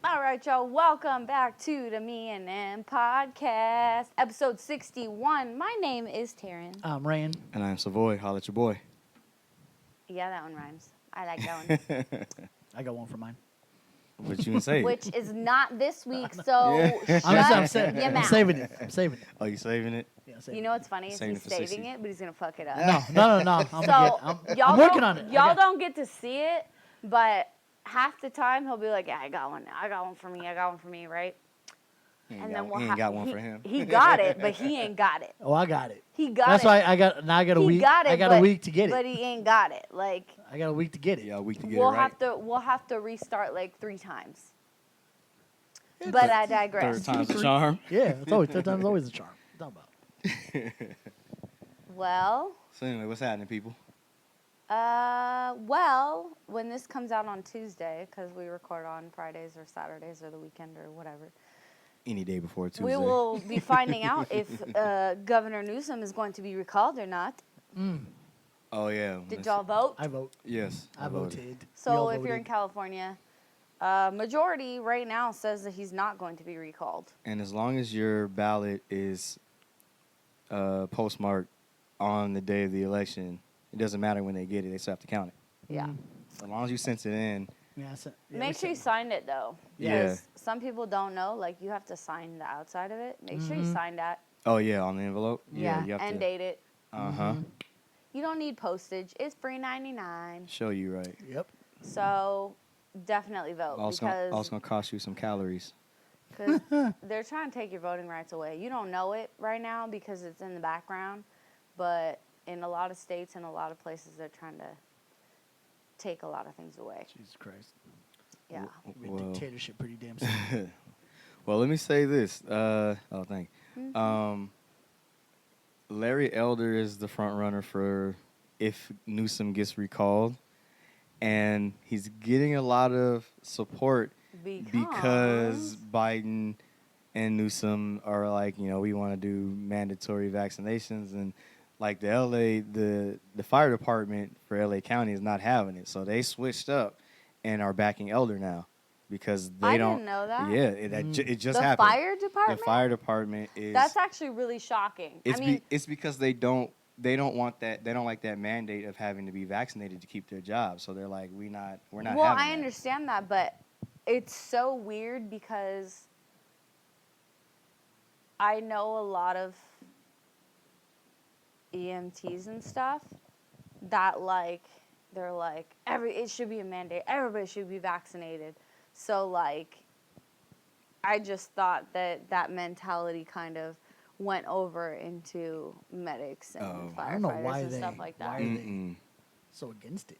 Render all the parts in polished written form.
All right, y'all. Welcome back to the Me and Em podcast, episode 61. My name is Taryn. I'm Ryan. And I'm Savoy. Holla at your boy. Yeah, that one rhymes. I like that one. I got one for mine. But you can say it. Which is not this week, so Yeah. shut your I'm mouth. saving it. I'm saving it. Oh, you saving it? Yeah, I'm saving You know what's funny? Is Saving he's it for 60. saving it, but he's going to fuck it up. it. No. I'm, So, I'm working on it. Y'all don't get to see it, but half the time he'll be like, yeah, I got one for me, right? He And then he ain't got one for him. He got it, but he ain't got it. Oh, I got it. He got That's it. why I got a He week. got it, I got but- a week to get But it. he ain't got it. Like, I got a week to get it. Yeah, a week to get we'll it right. have to restart like 3 times. But I digress. Third time's the charm. Yeah, it's always third time's always a charm. What you talking about? Well, So anyway, what's happening, people? when this comes out on Tuesday, because we record on Fridays or Saturdays or the weekend or whatever, Any day before Tuesday. we will be finding out if Governor Newsom is going to be recalled or not. Oh yeah. Did y'all vote? I vote. Yes. I voted. We So all if you're in voted. California, majority right now says that he's not going to be recalled. And as long as your ballot is postmarked on the day of the election, it doesn't matter when they get it. They still have to count it. Yeah. As long as you sent it in. Yeah, we Make sure you said- signed it though. Yeah. Because some people don't know, like you have to sign the outside of it. Make sure you sign that. Oh yeah, on the envelope. Yeah. You have And to. date it. Uh-huh. You don't need postage. It's free 99. Show you right. Yep. So definitely vote Also gonna cost you some calories. because they're trying to take your voting rights away. You don't know it right now because it's in the background, but in a lot of states and a lot of places, they're trying to take a lot of things away. Jesus Christ. Yeah. Be a Well- dictatorship pretty damn soon. Well, let me say this. Thank you. Mm-hmm. Larry Elder is the front runner for if Newsom gets recalled, and he's getting a lot of support because Biden and Newsom are like, we want to do mandatory vaccinations, and like the fire department for LA County is not having it, so they switched up and are backing Elder now because they I don't. didn't know that. Yeah, it just The happened. fire department? The fire department is. That's actually really shocking. It's, I mean, it's because they don't want that. They don't like that mandate of having to be vaccinated to keep their job. So they're like, we're not. well, having I that. understand that, but it's so weird because I know a lot of EMTs and stuff that they're like it should be a mandate. Everybody should be vaccinated. So like, I just thought that mentality kind of went over into medics and Oh. I don't know firefighters why and they stuff like that. why are they Mm-mm. so against it.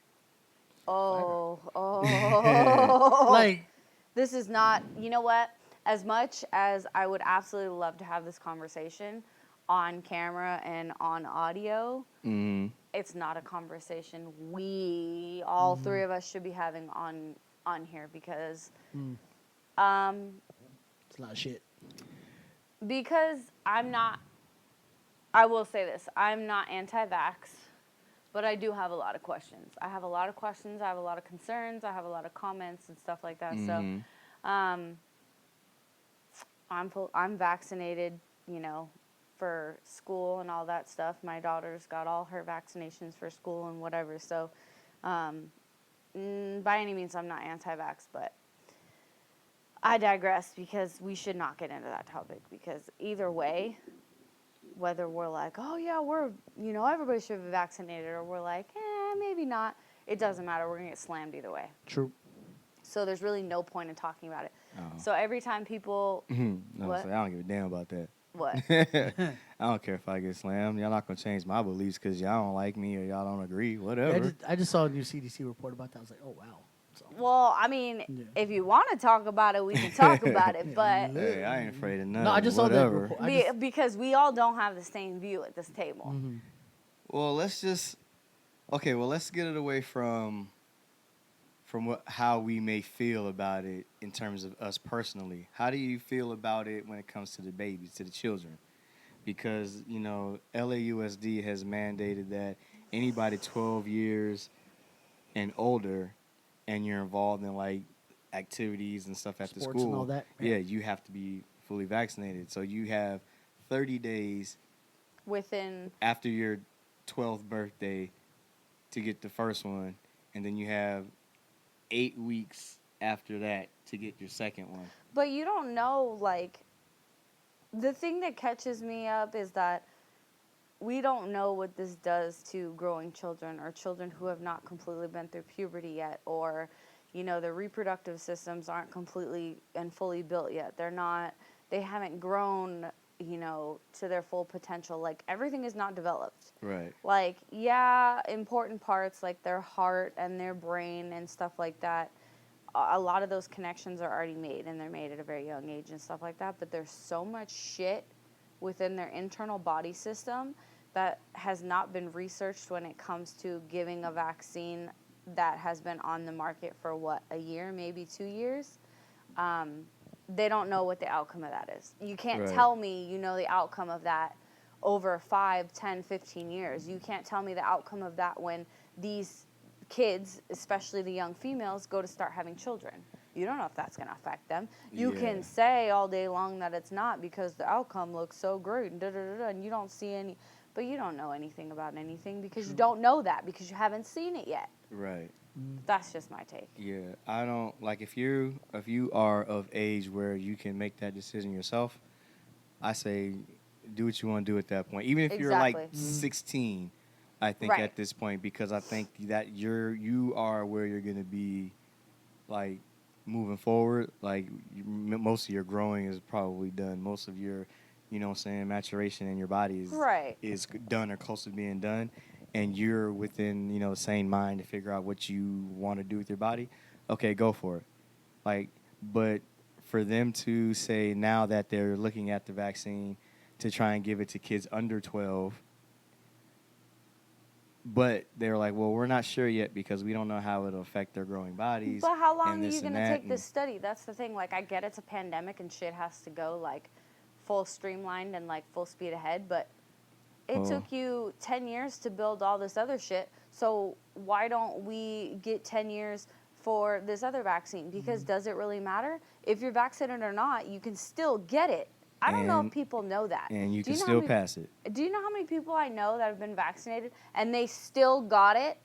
Oh. Like This is not, you know what? As much as I would absolutely love to have this conversation on camera and on audio, Mhm. it's not a conversation we, all three of us, should be having on here because, it's a lot of shit. because I will say this, I'm not anti-vax, but I do have a lot of questions. I have a lot of questions, I have a lot of concerns, I have a lot of comments and stuff like that. Mhm. So, I'm vaccinated, for school and all that stuff. My daughter's got all her vaccinations for school and whatever. So, by any means, I'm not anti-vax, but I digress because we should not get into that topic because either way, whether we're like, oh yeah, everybody should be vaccinated, or we're like, maybe not, it doesn't matter. We're going to get slammed either way. True. So there's really no point in talking about it. Oh. So every time people, No, What? so I don't give a damn about that. what? I don't care if I get slammed. Y'all not gonna change my beliefs because y'all don't like me or y'all don't agree. Whatever. I just saw a new CDC report about that. I was like, oh wow. So, Well, I mean, Yeah. if you want to talk about it, we can talk about it, but Hey, I ain't afraid of none. no, I just saw that Whatever. report. because we all don't have the same view at this table. Mm-hmm. Well, let's get it away from how we may feel about it in terms of us personally. How do you feel about it when it comes to the babies, to the children? Because, LAUSD has mandated that anybody 12 years and older and you're involved in, like, activities and stuff at the Sports school, and all that. yeah, you have to be fully vaccinated. So you have 30 days Within after your 12th birthday to get the first one, and then you have 8 weeks after that to get your second one. But you don't know, like, the thing that catches me up is that we don't know what this does to growing children or children who have not completely been through puberty yet, or, you know, their reproductive systems aren't completely and fully built yet. They haven't grown, you know, to their full potential. Like, everything is not developed. Right. Like, yeah, important parts like their heart and their brain and stuff like that, a lot of those connections are already made, and they're made at a very young age and stuff like that. But there's so much shit within their internal body system that has not been researched when it comes to giving a vaccine that has been on the market for what, a year, maybe 2 years. They don't know what the outcome of that is. You can't Right. tell me you know the outcome of that over 5, 10, 15 years. You can't tell me the outcome of that when these kids, especially the young females, go to start having children. You don't know if that's going to affect them. You Yeah. can say all day long that it's not because the outcome looks so great and you don't see any, but you don't know anything about anything because you don't know that because you haven't seen it yet. Right. That's just my take. Yeah, I don't like if you are of age where you can make that decision yourself. I say do what you want to do at that point. Even if you're like Exactly. 16, I think Right. at this point, because I think that you are where you're gonna be, like moving forward. Like most of your growing is probably done. Most of your, you know what I'm saying, maturation in your body Right. is done or close to being done. And you're within, you know, the sane mind to figure out what you want to do with your body, okay, go for it. Like, but for them to say now that they're looking at the vaccine to try and give it to kids under 12, but they're like, well, we're not sure yet because we don't know how it'll affect their growing bodies. But how long and are this you going and to that, take this study? That's the thing. Like, I get it's a pandemic and shit has to go, like, full streamlined and, like, full speed ahead, but it Oh. took you 10 years to build all this other shit. So why don't we get 10 years for this other vaccine? Because does it really matter? If you're vaccinated or not, you can still get it. I don't know if And- people know that. and you Do can know how still many- pass it. Do you know how many people I know that have been vaccinated and they still got it?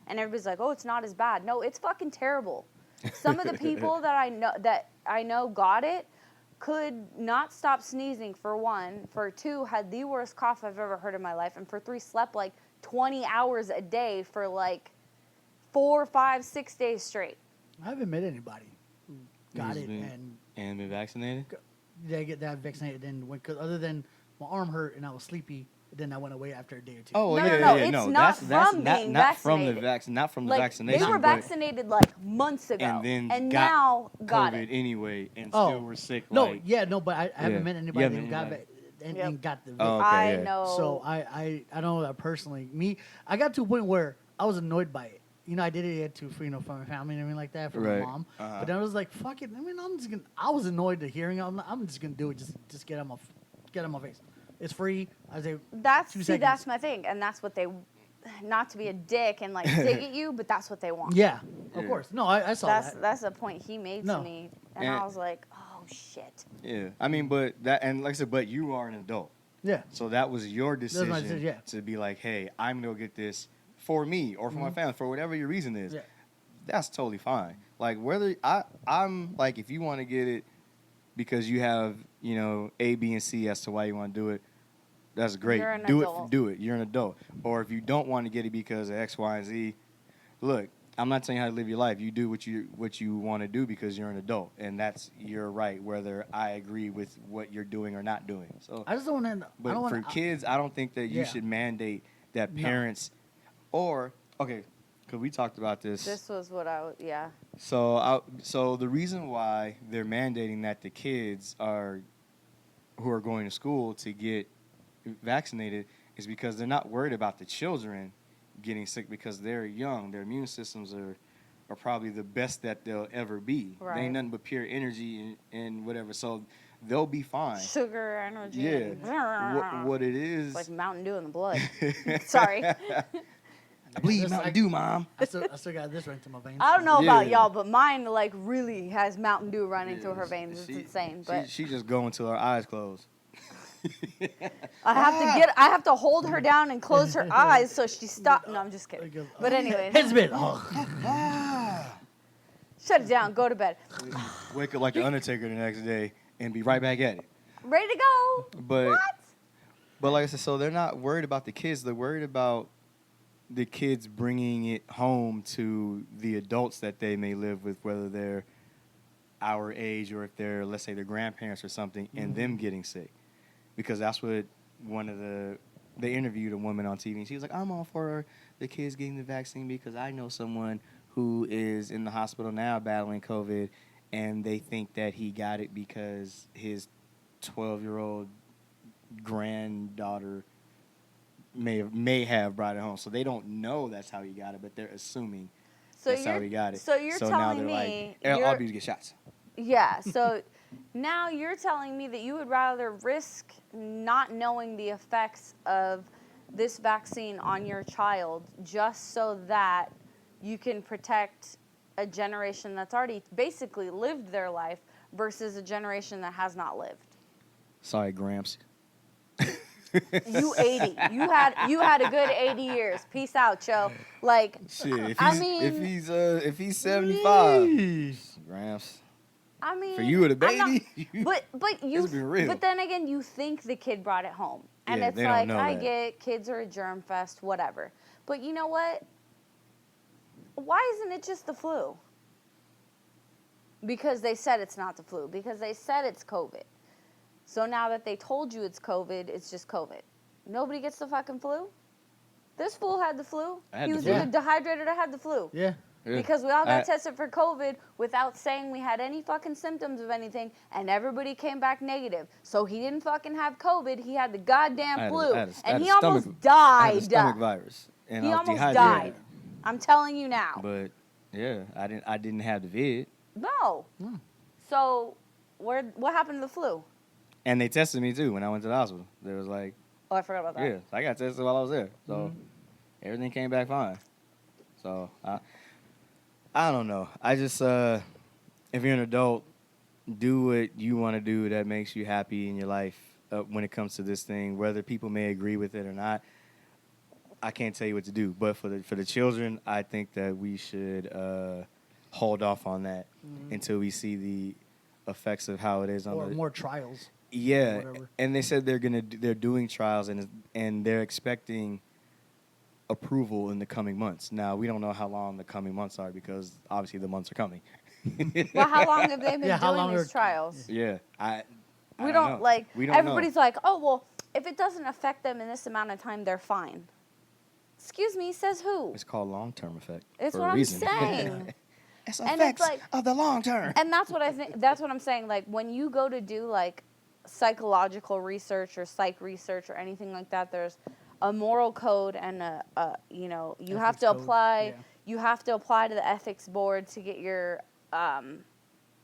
And everybody's like, "Oh, it's not as bad." No, it's fucking terrible. Some of the people that I know got it could not stop sneezing, for one. For two, had the worst cough I've ever heard in my life. And for three, slept like 20 hours a day for like 4, 5, 6 days straight. I haven't met anybody who got Who's it been- and been vaccinated. they get that vaccinated. Then cause other than my arm hurt and I was sleepy, then I went away after a day or two. Oh, No, yeah, no, yeah, it's no. not That's from not, being not from the vaccinated. not from the Like, vaccination. they were but- vaccinated like months ago. and then got now got COVID it. anyway, and Oh. still were sick. No, like, yeah, no, but I haven't Yeah. met You anybody haven't who met got anybody. and, Yep. and got the Oh, vac- okay, I yeah. know. So I don't know that personally. I got to a point where I was annoyed by it. You know, I did it for for my family and everything like that, for Right. my mom. Uh-huh. But then I was like, fuck it. I mean, I was annoyed to hearing it. I'm just gonna do it. Just get on my face. It's free. I say That's 2 see, seconds. that's my thing, and that's what they, not to be a dick and like dig at you, but that's what they want. Yeah, of Yeah. course. No, I saw That's that. that's a point he made No. to me, and And- I was like, oh shit. Yeah, I mean, but that, and like I said, but you are an adult, Yeah. so that was your was decision my decision, yeah. to be like, hey, I'm gonna get this for me or for my family, for whatever your reason is. Yeah. That's totally fine. Like whether I'm like, if you want to get it because you have, you know, A, B, and C as to why you want to do it, that's great. You're an Do adult. it. Do it. You're an adult. Or if you don't want to get it because of X, Y, and Z, look, I'm not telling you how to live your life. You do what you want to do because you're an adult, and that's your right. Whether I agree with what you're doing or not doing. So, I just don't want to. but I don't for want kids, I don't think that you Yeah. should mandate that No. parents, or okay, because we talked about this. This was what I was, yeah. So the reason why they're mandating that the kids who are going to school to get vaccinated is because they're not worried about the children getting sick because they're young. Their immune systems are probably the best that they'll ever be. They Right. ain't nothing but pure energy and whatever. So they'll be fine. Sugar, energy. Yeah. and What it is. It's like Mountain Dew in the blood. Sorry. I bleed This- Mountain Dew, Mom. I still got this running through my veins. I don't know about Yeah. y'all, but mine like really has Mountain Dew running through her veins. It's insane. But She just go until her eyes close. I have to hold her down and close her eyes so she stops. No, I'm just kidding. But anyway, Hezbollah. shut it down. Go to bed. Wake up like the Undertaker the next day and be right back at it. Ready to go. But What? but like I said, so they're not worried about the kids. They're worried about the kids bringing it home to the adults that they may live with, whether they're our age or if they're, let's say, their grandparents or something, and them getting sick. Because that's what they interviewed a woman on TV, and she was like, I'm all for the kids getting the vaccine because I know someone who is in the hospital now battling COVID, and they think that he got it because his 12-year-old granddaughter may have brought it home. So they don't know that's how he got it, but they're assuming that's how he got it. So you're now telling they're me like, all you're- people get shots. Yeah, so now you're telling me that you would rather risk not knowing the effects of this vaccine on your child just so that you can protect a generation that's already basically lived their life versus a generation that has not lived. Sorry, Gramps. You 80. You had a good 80 years. Peace out, yo. Like, Shit, if he's 75, Gramps. I mean, For you with a I'm not- baby, but you. It's been real. But then again, you think the kid brought it home, and Yeah, it's they don't like know I that. get kids are a germ fest, whatever. But you know what? Why isn't it just the flu? Because they said it's not the flu. Because they said it's COVID. So now that they told you it's COVID, it's just COVID. Nobody gets the fucking flu. This fool had the flu. I had He the was flu. either dehydrated or had the flu. Yeah. Yeah. Because we all got I- tested for COVID without saying we had any fucking symptoms of anything, and everybody came back negative. So he didn't fucking have COVID. He had the goddamn flu, and he almost I had died. a stomach virus, and He I was almost dehydrated. died. I'm telling you now. But yeah, I didn't have the vid, No. Hmm. So what happened to the flu? and they tested me too when I went to the hospital. They was like, Oh, I forgot about that. yeah, I got tested while I was there, so everything came back fine. So I don't know. I just if you're an adult, do what you want to do that makes you happy in your life when it comes to this thing. Whether people may agree with it or not, I can't tell you what to do. But for the children, I think that we should hold off on that until we see the effects of how it is on Or the more trials. yeah. whatever. And they said they're doing trials and they're expecting approval in the coming months. Now we don't know how long the coming months are because obviously the months are coming. Well, how long have they been Yeah, how long doing these are- trials? Yeah, I We don't don't know. like. We don't Everybody's know. like, oh well, if it doesn't affect them in this amount of time, they're fine. Excuse me, says who? It's called long-term effect. It's for what a I'm reason. saying. It's And it's effects like- of the long term. And that's what I think. That's what I'm saying. Like when you go to do like psychological research or psych research or anything like that, there's a moral code and you have Ethics to code, apply. yeah. You have to apply to the ethics board to get your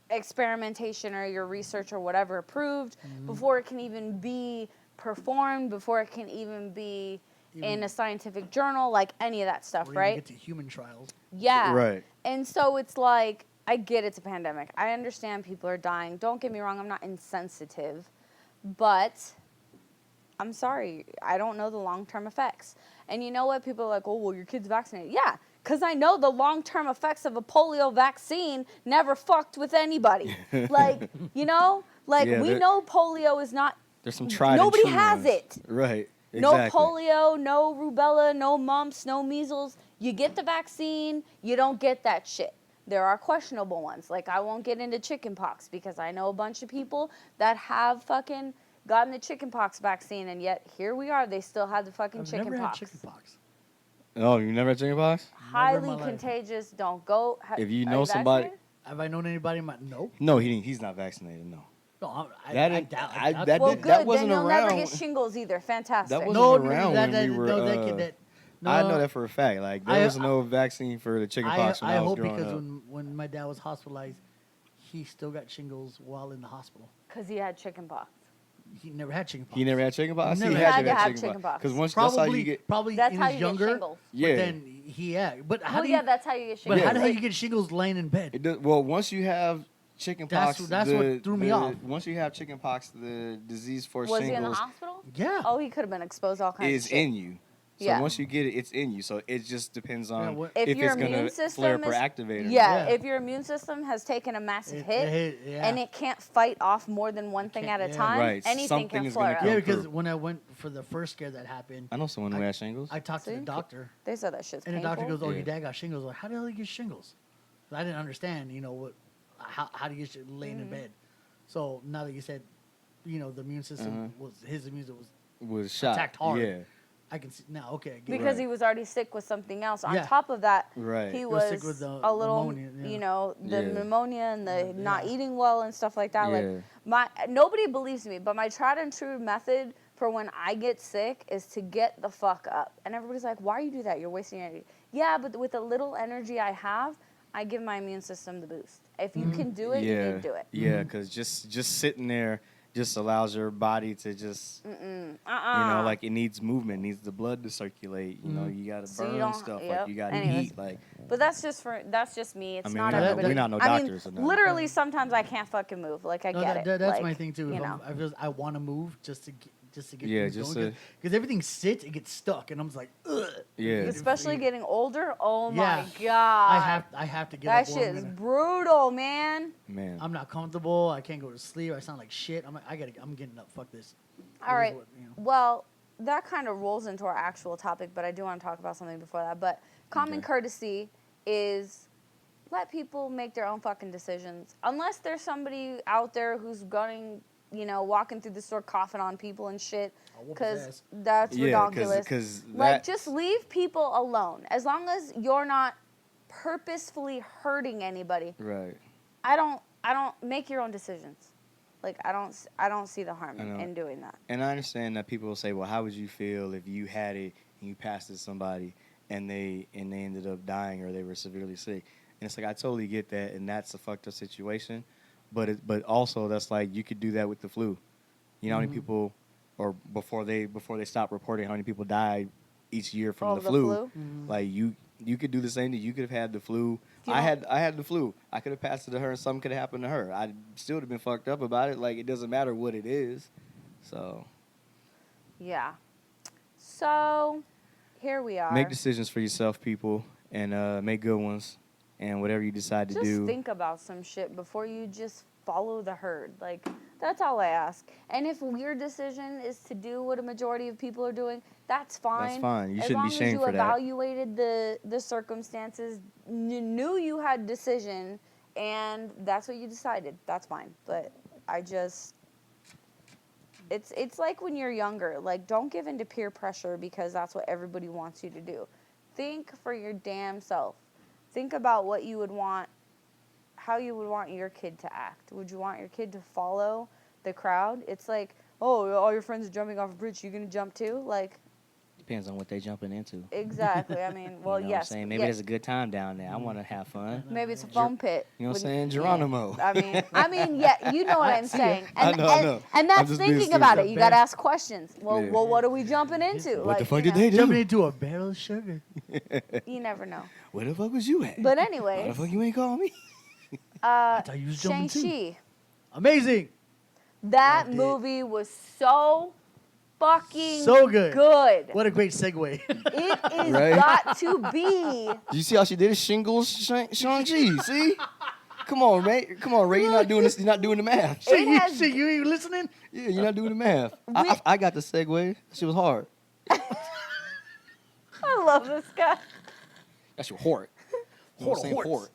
experimentation or your research or whatever approved before it can even be performed, before it can even be in a scientific journal, like any of that stuff, Or right? even get to human trials. Yeah. Right. And so it's like, I get it's a pandemic. I understand people are dying. Don't get me wrong, I'm not insensitive. But I'm sorry, I don't know the long-term effects. And you know what? People are like, oh, well, your kid's vaccinated. Yeah, because I know the long-term effects of a polio vaccine never fucked with anybody. Like, Yeah, we know polio is not, There's some tried Nobody and true has ones. it. Right. no Exactly. polio, no rubella, no mumps, no measles. You get the vaccine, you don't get that shit. There are questionable ones. Like, I won't get into chickenpox because I know a bunch of people that have fucking gotten the chickenpox vaccine, and yet here we are. They still have the fucking I've never had chickenpox. chickenpox. Oh, you never had chickenpox? Never in Highly my life. contagious. Don't go. If you Are know somebody- vaccinated? Have I known anybody in my... No. No, he's not vaccinated. No. No, That I ain't- doubt I- doubt that Well, did- good. that wasn't then you'll never around. get shingles either. Fantastic. That wasn't No, around that, when we were. no, that kid, that, no, I know that for a fact. Like there I- was no vaccine for the chickenpox when I was hope growing because up. when my dad was hospitalized, he still got shingles while in the hospital. Because he had chickenpox. He never had chickenpox. He never had chickenpox. Never He had to have chickenpox. chickenpox. Because once Probably, that's how you get. probably That's in how his you younger. get shingles. Yeah. But then but how Well, do you? yeah, that's how you get But shingles. how the hell Like, you get shingles laying in bed? It does, well, once you have chickenpox, That's what threw me off. Once you have chickenpox, the disease for was he in the shingles hospital? Yeah. Oh, he could have been exposed to all kinds of is shit. in you. So Yeah. once you get it, it's in you. So it just depends on what- If if your it's gonna immune system flare up or is- activate. Or not. Yeah, Yeah. if your immune system has taken a massive It hit, hit, yeah. and it can't fight off more than one thing at can't- a yeah. time, Right, anything something can is gonna flare come up. Yeah, because through. when I went for the first scare that happened, I know someone who has shingles. I talked to the See? doctor, They said that shit's and the painful. doctor goes, "Oh, Yeah. your dad got shingles." I'm like, how the hell did he get shingles? I didn't understand, how do you get shit laying Mm-hmm. in bed? So now that you said, the immune system his immune system was shot. attacked hard. Yeah. I can see now. Okay, I get it. because Right. he was already sick with something else. On Yeah. top of that, Right. he He was was sick with the a little, pneumonia, yeah. the Yeah. pneumonia and the not Yeah. eating well and stuff like that. Yeah. Like nobody believes me, but my tried and true method for when I get sick is to get the fuck up. And everybody's like, "Why you do that? You're wasting energy." Yeah, but with the little energy I have, I give my immune system the boost. If you can do it, you need to do it. Yeah, because just sitting there just allows your body to just like it needs movement, needs the blood to circulate. You got to So you burn don't- stuff, yep. like you got to Anyways. eat, like But that's just me. It's I mean, not we're not- everybody. we're not no I doctors or mean, nothing. literally, sometimes I can't fucking move. Like I No, get that's it. my Like, thing too. You If know. I want to move just to get Yeah, things just going because everything sits, it gets stuck, and I'm just like, ugh. yeah. Especially getting older. Oh Yeah. my god. I have to get That up. or shit I'm is gonna- brutal, man. Man. I'm not comfortable. I can't go to sleep. I sound like shit. I'm getting up. Fuck this. All right. What, Well, that kind of rolls into our actual topic, but I do want to talk about something before that. But common Okay. courtesy is let people make their own fucking decisions. Unless there's somebody out there who's going, walking through the store coughing on people and shit, I'll whoop his because ass. that's Yeah, ridiculous. because Like, just leave people alone. As long as you're not purposefully hurting anybody. right. I don't make your own decisions. Like, I don't see the harm I know. in doing that. And I understand that people will say, "Well, how would you feel if you had it and you passed it to somebody and they ended up dying or they were severely sick?" And it's like I totally get that, and that's a fucked up situation. But also that's like you could do that with the flu. You know how many people, or before they stop reporting how many people died each year from the flu. Like you could do the same thing. You could have had the flu. I had the flu. I could have passed it to her, and something could have happened to her. I'd still have been fucked up about it. Like it doesn't matter what it is. So Yeah. So, here we are. make decisions for yourself, people, and make good ones. And whatever you decide to Just do, think about some shit before you just follow the herd. Like, that's all I ask. And if your decision is to do what a majority of people are doing, that's fine. That's fine. You as shouldn't be long shamed as you for that. evaluated the circumstances, knew you had a decision, and that's what you decided. That's fine. But I just... It's like when you're younger. Like, don't give in to peer pressure because that's what everybody wants you to do. Think for your damn self. Think about what you would want, how you would want your kid to act. Would you want your kid to follow the crowd? It's like, oh, all your friends are jumping off a bridge. You gonna jump too? Like, Depends on what they jumping into. exactly. I mean, well, You know yes. what I'm saying? Maybe yes. there's a good time down there. I want to have fun. Maybe it's a foam pit. you know what I'm Wouldn't- saying, Geronimo. I mean, yeah, you know what I'm saying. I And, know, I know. and I'm that's just being thinking about stupid. it. You got to ask questions. Well, Yeah. what are we jumping into? What the Like, fuck you did know, they do? Jumping into a barrel of sugar. You never know. Where the fuck was you at? But Why anyways, the fuck you ain't call me? I thought you was jumping too. Shang-Chi. Amazing. That Loved it. movie was so fucking So good. good. What a great segue. It is Right? got to be. Do you see how she did it? Shingles, Shang-Chi. See? Come on, mate. Come on, Ray. You're not doing this. You're not doing the math. Shit, It you, has- shit, you ain't listening? Yeah, you're not doing the math. I got the segue. She was hard. I love this guy. That's your hort. Hort.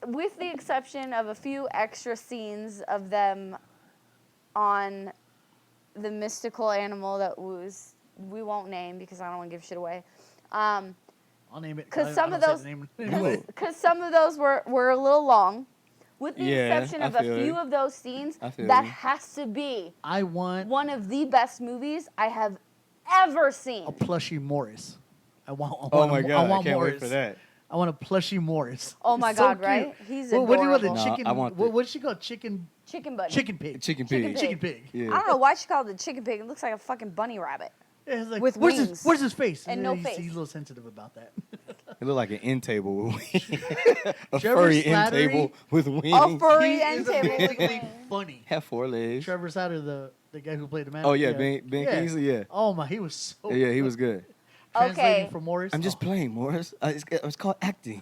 With the exception of a few extra scenes of them on the mystical animal that we won't name because I don't want to give shit away. I'll name it. 'Cause I some don't of say those- the name. Anyway. Because some of those were a little long. With the Yeah, exception I of a feel few you. of those scenes, I feel that you. has to be I want one of the best movies I have ever seen. a plushie Morris. I want Oh my god, I want I can't Morris. wait for that. I want a plushie Morris. Oh my It's so God, cute. right? He's What do you want? The adorable. No, chicken? I want what, the- what's she called? Chicken Chicken bunny. pig. Chicken Chicken pig. pig. Chicken pig. Yeah. I don't know why she called it chicken pig. It looks like a fucking bunny rabbit. Yeah, it's like, With where's wings. His, where's his face? And no he's, face. He's a little sensitive about that. It looked like an end table. A Trevor furry end Slattery? table with A wings. furry He end is table. with amazingly wings. funny. Have 4 legs. Trevor Satter, the guy who played the man. Oh, yeah, Ben Kingsley, yeah. Oh my, he was so. Yeah, he was good. Translating Okay. for Morris. I'm just oh. playing, Morris. It's called acting.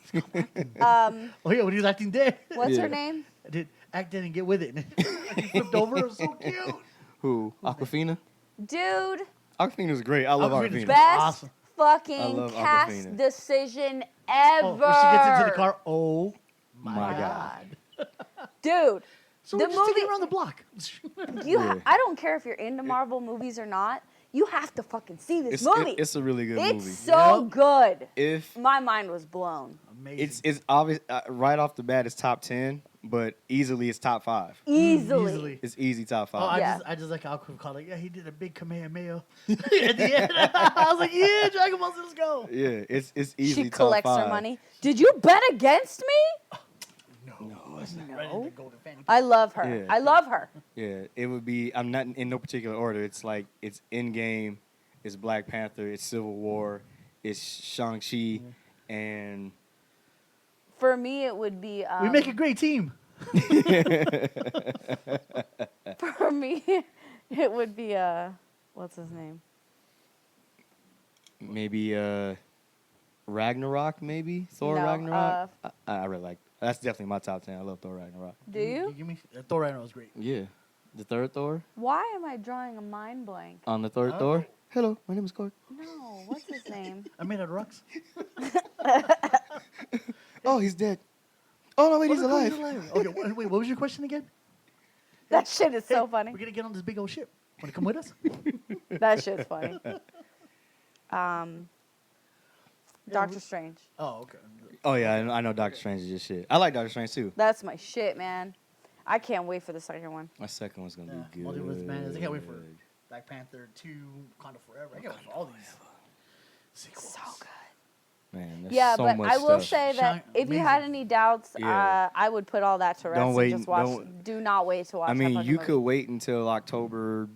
Oh yeah, when he was acting dead. What's Yeah. her name? I did act dead and get with it. He flipped over. It was so cute. Who? Aquafina? Dude, Aquafina's great. I love Aquafina's Aquafina. best Awesome. I fucking love cast Awkwafina. decision ever. Oh, when she gets into the car. Oh my, My god. God. Dude, So The we're just taking movie- around the block. Yeah. I don't care if you're into Marvel movies or not. You have to fucking see this movie. It's a really good It's movie. so Yep. good. If My mind was blown. Amazing. it's obvious right off the bat, it's top 10, but easily it's top 5. Easily. It's easy top 5. Oh, Yeah. I just like how Aqua called it. Yeah, he did a big Kamehameha at the end. I was like, yeah, Dragon Ball Z, let's go. Yeah, it's easily She top collects 5. her money. Did you bet against me? No, it's not ready to go to fanny. I love her. Yeah. I love her. Yeah, it would be. I'm not in no particular order. It's like it's Endgame, it's Black Panther, it's Civil War, it's Shang-Chi, and For me, it would be. We make a great team. For me, it would be. What's his name? maybe Ragnarok. Maybe Thor No, Ragnarok. I really like. That's definitely my top 10. I love Thor Ragnarok. Do you? Give me Thor Ragnarok was great. Yeah, the third Thor. Why am I drawing a mind blank? On the third Oh. Thor. Hello, my name is Cork. No, what's his name? I made out of rocks. Oh, he's dead. Oh no, wait, he's alive. Okay, wait, what was your question again? That shit is so Hey, funny. We're gonna get on this big old ship. Wanna come with us? That shit's funny. Doctor Strange. Oh, okay. Oh yeah, I know Doctor Strange is just shit. I like Doctor Strange too. That's my shit, man. I can't wait for the second one. My second one's gonna be Yeah, good. Multiverse Madness. I can't wait for Black Panther 2, Wakanda Forever. I can't wait for all these sequels. So good. Man, there's Yeah, so but much I will stuff. say that Shine- if you had amazing. any doubts, Yeah. I would put all that to rest Don't wait- and just watch. don't- Do not wait to watch. I that mean, fucking you movie. could wait until October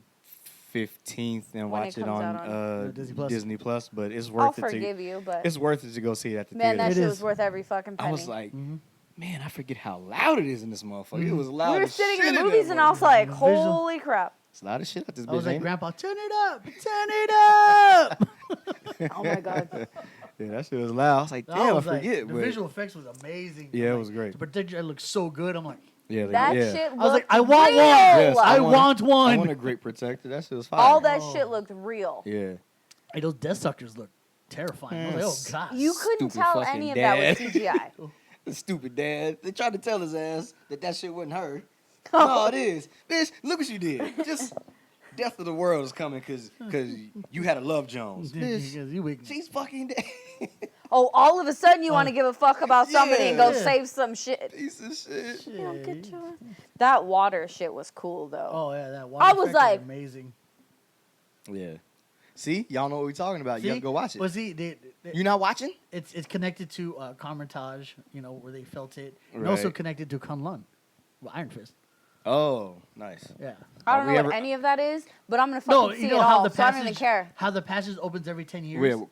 15th and When watch it it comes on out on- Disney Plus. but it's I'll worth it to. forgive you, but It's worth it to go see it at the man, that theater. It shit is. was worth every fucking penny. I was like, Mhm. man, I forget how loud it is in this motherfucker. It was loud. we were as sitting shit in the that movies, and I was motherfucker. like, Visual- holy crap! It's loud as shit at this I was bitch. like, ain't it? Grandpa, turn it up, turn it up. Oh my god. Yeah, that shit was loud. I was like, I damn, I was like, forget. the but visual effects was amazing. Yeah, it Like, was great. The protection looked so good. I'm like, yeah, That yeah. shit looked I was like, I want real. one. Yes, I want want one. I want a great protector. That shit was fire. All that Oh. shit looked real. Yeah. Hey, those Death Suckers look terrifying. I was like, oh god. You couldn't Stupid tell fucking any of that dad. was CGI. Stupid dad. They tried to tell his ass that shit wasn't her. No, it is. Bitch, look what you did. Just death of the world is coming because you had a Love Jones. Bitch, Because you weak. she's fucking dead. Oh, all of a sudden you want to give a fuck about somebody and go Yeah. save some shit. Piece of shit. You don't get to it. That water shit was cool though. Oh yeah, that water I was effect like- amazing. Yeah. See, y'all know what we're talking about. You have to go watch it. Well, see, You not watching? it's connected to Carmitage, you know, where they felt it, and also Right. connected to Kunlun, well, Iron Fist. Oh, nice. Yeah. I don't we know ever- what any of that is, but I'm gonna fucking No, see you it know how all, the so I don't even passage, care. how the passage opens every 10 years. Yeah, well,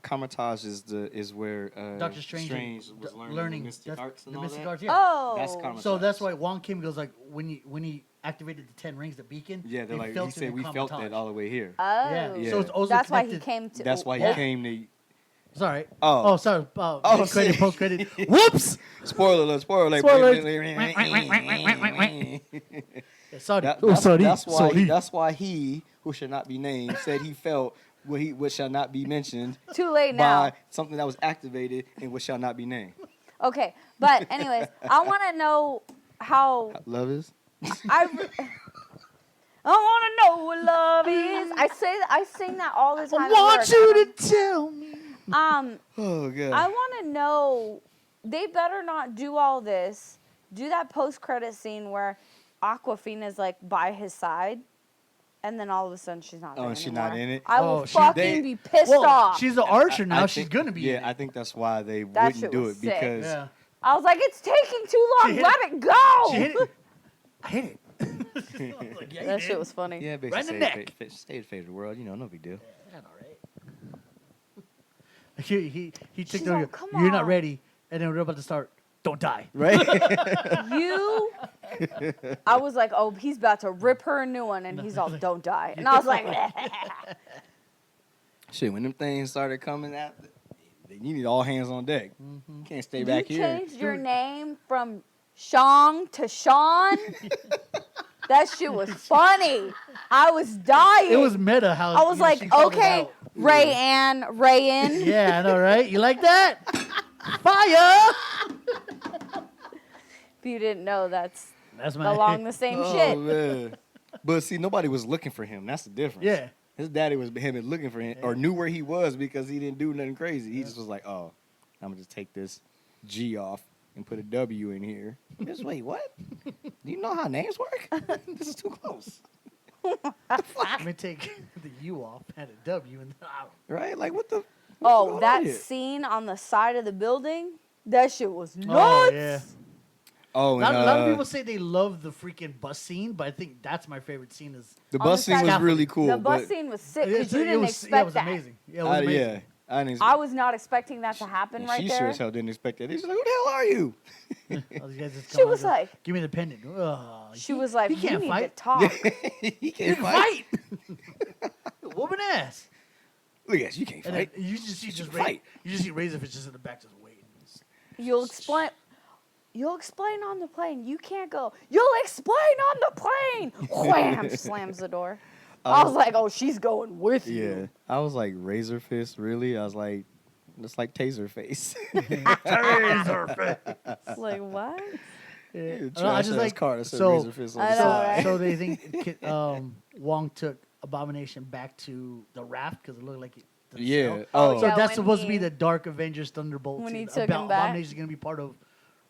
Carmitage is where Doctor Strange, was learning, learning the mystic that's- arts and the all mystic that. arts. Yeah. Oh, That's Carmitage. So that's why Wong Kim goes like when he activated the 10 rings, the beacon. Yeah, they're they like felt he it said in we felt Carmitage. that all the way here. Oh, Yeah. Yeah. So it's also that's why he connected- came to. That's why he Yeah. came to. Sorry. Oh. Oh, sorry. Oh, Mid-credit, shit. post-credit. Whoops. Spoiler alert! Spoiler alert! Spoilers. That- Sorry. that's why. Sorry. That's why he, who should not be named, said he felt what shall not be mentioned Too late now. by something that was activated and what shall not be named. Okay, but anyways, I want to know how Love is. I want to know what love is. I sing that all the time. I at want work. you to tell me. Oh god. I want to know. They better not do all this. Do that post-credit scene where Aquafina's like by his side, And then all of a sudden, she's not. Oh, there and she's anymore. not in it? I Oh, will she- fucking be pissed off. she's an archer now. I She's think- gonna be. Yeah, in it. I think that's why they That wouldn't shit do was it sick. because Yeah. I was like, it's taking too She long. hit Let it go. She hit it. I hit it. I was like, yeah, you That did. shit was funny. yeah, Right in basically the neck. stay the world. You know, no big deal. Yeah, all right. He took She's the. all, "Come You're not on." ready, and then we're about to start. Don't die. Right? You. I was like, oh, he's about to rip her a new one, and he's all, don't die. And I was like, Shit, when them things started coming out, you need all hands on deck. You can't stay you back here. changed your name from Shang to Sean. That shit was funny. I was dying. It was meta. How I was she like, called it okay, out. Rayan. Yeah, I know, right? You like that? Fire! If you didn't know, that's That's my. along the same Oh, shit. man. But see, nobody was looking for him. That's the difference. Yeah. His daddy was him looking for him or knew where he was because he didn't do nothing crazy. He just was like, oh, I'm going to just take this G off and put a W in here. Just wait, what? Do you know how names work? This is too close. Let me take the U off and a W and out. Right? Like, what the? Oh, going that on here? scene on the side of the building, that shit was nuts. Oh, yeah. Oh, A and, lot of people say they love the freaking bus scene, but I think that's my favorite scene. Is the on bus the scene side- was really cool. The bus but scene was sick it because you didn't was, expect yeah, it was that. amazing. Yeah, it was amazing. Yeah, I didn't. I was not expecting that to happen and right she there. sure as hell didn't expect that. He's like, "Who the hell are you?" All these guys just She come out was and go, like- "Give me the pendant." She was like, "He "We can't need fight. to talk." he You can't can fight. fight. Whooping ass. Look at you, can't And then fight. you just see fight. You just see Razorfish just in the back just waiting. You'll explain. You'll explain on the plane. You can't go. You'll explain on the plane. Wham! Slams the door. I was like, oh, she's going with Yeah, you. I was like Razor Fist. Really, I was like, it's like Taser Face. It's like what? Yeah. I just like car that said so. Razor Fist on I the know, side. right? So they think Wong took Abomination back to the raft because it looked like it. the Yeah. shell. Oh, So Yeah, that's when supposed to be he- the Dark Avengers Thunderbolt. When he team. took him back. Abomination is gonna be part of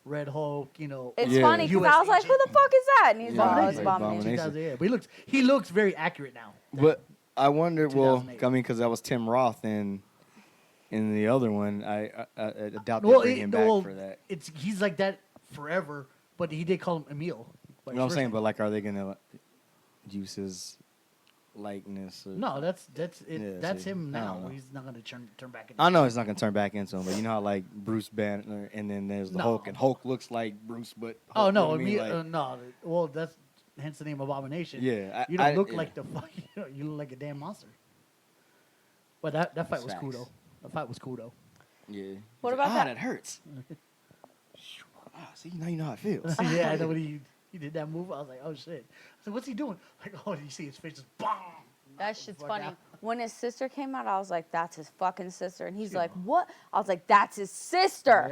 Red Hulk. You know. It's Yeah. funny because US I was like, who the fuck is that? And he's Yeah, like, oh, it's like Abomination. Abomination. Yeah, but he looks very accurate now. But I wonder. Well, 2008. I mean, because that was Tim Roth in the other one. I doubt they Well, bring him back for that. He's like that forever, but he did call him Emil. You know what I'm saying? But like, are they gonna use his likeness? Or, No, that's it. Yeah, that's see, him I don't now. know. He's not gonna turn back into. I know it's not gonna turn back into him, but you know how like Bruce Banner, and then there's the No. Hulk, and Hulk looks like Bruce, but Oh Hulk, no, you know what I mean? Emil, Like, no. Well, that's hence the name Abomination. Yeah, you don't I- look yeah. like the fuck. You look like a damn monster. But that fight That's was cool facts. though. That fight was cool though. Yeah. What He's like, about that- That hurts. See, now you know how it feels. Yeah, I know when he did that move. I was like, oh shit. I said, what's he doing? Like, oh, you see his face just bomb. That shit's Fuck funny. out. When his sister came out, I was like, that's his fucking sister. And he's like, what? I was like, that's his sister.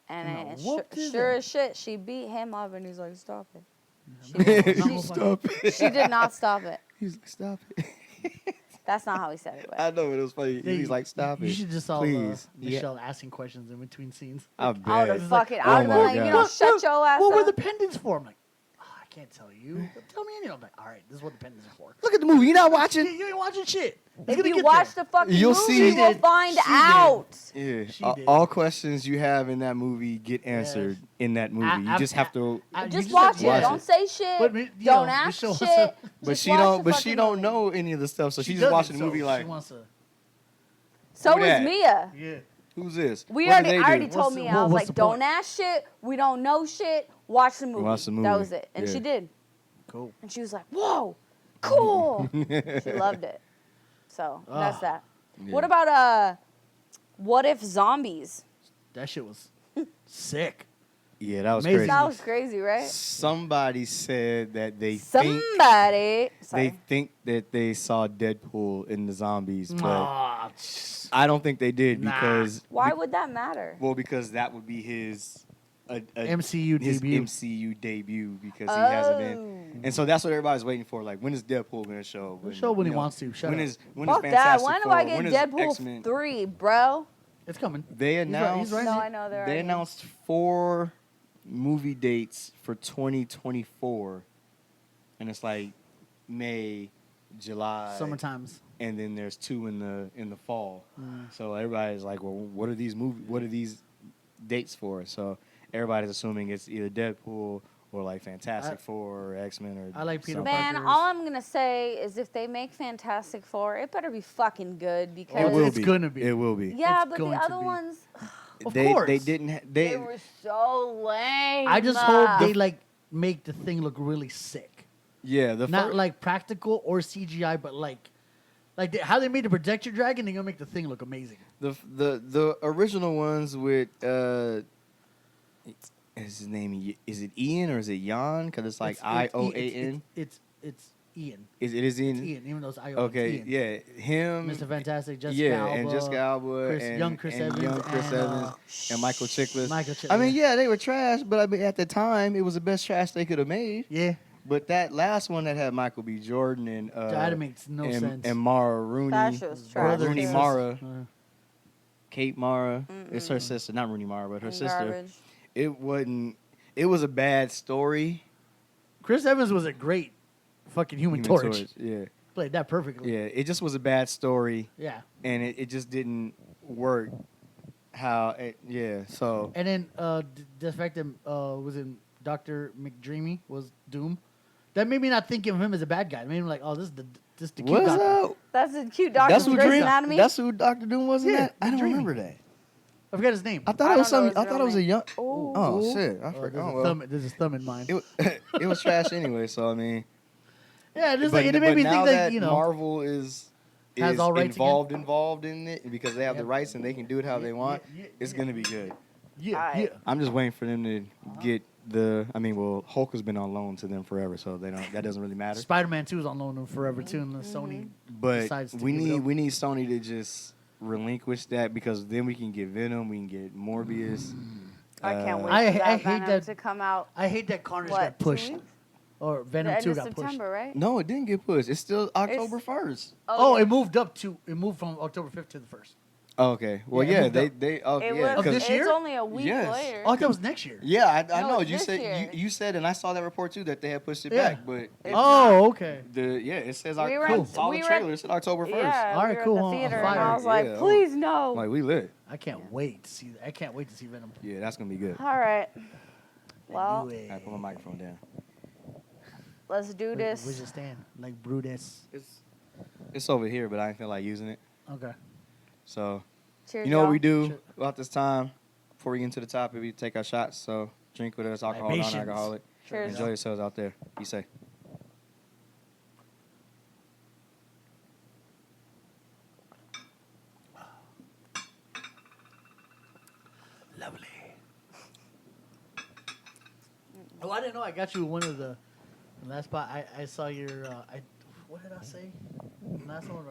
Yeah. And And I it whooped his sure ass. as shit, she beat him up, and he's like, stop it. She- Stop it. She did not stop it. He's like, stop it. That's not how he said it. I But know, but it was funny. He's like, stop it. You should just saw please. Michelle asking questions in between scenes. I I would bet. have fucking, Oh I would have my been like, you know, God. shut your ass What were up. the pendants for? I'm like, oh, I can't tell you. Tell me anything. I'm like, all right, this is what the pendants are for. Look at the movie. You're not You, watching. you ain't watching shit. It's If gonna you get watch there. the fucking You'll movie, see. you will find She did. out. Yeah. She did. All questions you have in that movie get answered in that movie. You just have to. You Just have watch to it. watch Don't it. say shit. But, you don't know, ask Michelle shit. wants to- But Just she watch don't. the But she fucking don't movie. know any of the stuff. So she's just doesn't, watching the so movie she like, wants to. So Who is that? Mia. Yeah. who's this? We What already, did they I already do? told What's Mia. the- I was what's like, the don't point? ask shit. We don't know shit. Watch the movie. Watch the That movie. was it. And Yeah. she did. Cool. And she was like, whoa, cool. She loved it. So that's Ah. that. Yeah. What about what if zombies? That shit was sick. Yeah, that was Amazing. crazy. That was crazy, right? Somebody said that they think Somebody. Sorry. they think that they saw Deadpool in the zombies, but Ah, I don't think they did Nah. because Why would that matter? well, because that would be his MCU his debut. MCU debut because he hasn't been. Oh. And so that's what everybody's waiting for. Like, when is Deadpool gonna show? He'll show when he you know, wants to. Shut when up. is when Fuck is that. Fantastic When do Four? I get When is Deadpool X-Men? 3, bro? It's coming. They announced. right. No, I know they're They already- announced 4 movie dates for 2024, and it's like May, July, Summertimes. and then there's 2 in the fall. So everybody's like, well, what are these dates for? So everybody's assuming it's either Deadpool or like Fantastic Four or X-Men or I like Peter something. Man, Parker's. all I'm gonna say is if they make Fantastic Four, it better be fucking good because It will It's be. gonna be. It will be. yeah, It's but the going to other be. ones Of They course. didn't. they were so lame. I just hope they like make the thing look really sick. Yeah, the Not fir- like practical or CGI, but how they made the projector dragon. They're gonna make the thing look amazing. the original ones with is his name, is it Ian or is it Jan? Because it's like IOAN. It's Ian. It is Ian. It's Ian, even though it's IO. Okay, it's Ian. yeah, him, Mr. Fantastic, Jessica yeah, Alba, and Jessica Alba, Chris- and young Chris Evans, young Chris and, Evans, and Michael Chiklis. Michael Chiklis, I mean, yeah. yeah, they were trash, but I mean, at the time, it was the best trash they could have made. Yeah, But that last one that had Michael B. Jordan and that makes no sense. and Mara Rooney, That shit was or trash, Rooney too. Mara, Uh, Kate Mara, it's her sister, not Rooney Mara, but her And sister. garbage. It wasn't. It was a bad story. Chris Evans was a great fucking Human Torch. Yeah, Played that perfectly. yeah. It just was a bad story, Yeah. and it just didn't work. So And then the fact that was in Dr. McDreamy was Doom. That made me not think of him as a bad guy. It made me like, oh, this is the cute what's doctor. up? That's a cute doctor That's from who Grey's Dream. Anatomy. That's who Doctor Doom was in Yeah, that. I don't Dreamy. remember that. I forgot his name. I thought I it was don't know some. his I thought real it was a name. young. Ooh. Oh shit! I Oh, forgot. there's a thumb in mine. It was trash anyway. So I mean, Yeah, just but, like, it made but me now think that that, Marvel is Has all rights involved in it because they have the Yep. rights and they can do it how they want. It's gonna be good. Yeah, Alright. yeah. I'm just waiting for them to get the. I mean, well, Hulk has been on loan to them forever, so they don't. That doesn't really matter. Spider-Man 2 is on loan forever too, and the Sony But decides to we give it up. need Sony to just relinquish that because then we can get Venom, we can get Morbius. I can't wait I for that hate Venom that- to come out. I hate that Carnage What, got 2 pushed, weeks? or The Venom end 2 of got pushed. September, right? No, it didn't get pushed. It's still October 1st. Oh, yeah. it moved from October 5th to the 1st. Oh, okay. Well, Yeah, it yeah, moved up. they. Oh, It yeah. was. Of 'cause- this It's year? only a week Yes. later. Oh, I thought it was next year. Yeah, I No, know. it's You this said year. you said, and I saw that report too that they had pushed it Yeah. back. But Oh, okay. it says We were- cool. Saw we the were- trailer. It said October 1st. Yeah, All right, we were cool, at I'm the theater, and fired. I was like, Yeah, please no. Like we lit. I can't wait to see that. I can't wait to see Venom. Yeah, that's gonna be good. All right, I well, knew it. I put my microphone down. let's do Where's this. your stand? Like Brutus. It's over here, but I didn't feel like using it. Okay. So Cheers, you know what we y'all. do Sure. about this time before we get into the topic? We take our shots. So drink with us, alcohol, Libations. non-alcoholic. Cheers. Enjoy yourselves out there. Be safe. Lovely. Oh, I didn't know I got you one of the last spot. I saw your. What did I say? Last one.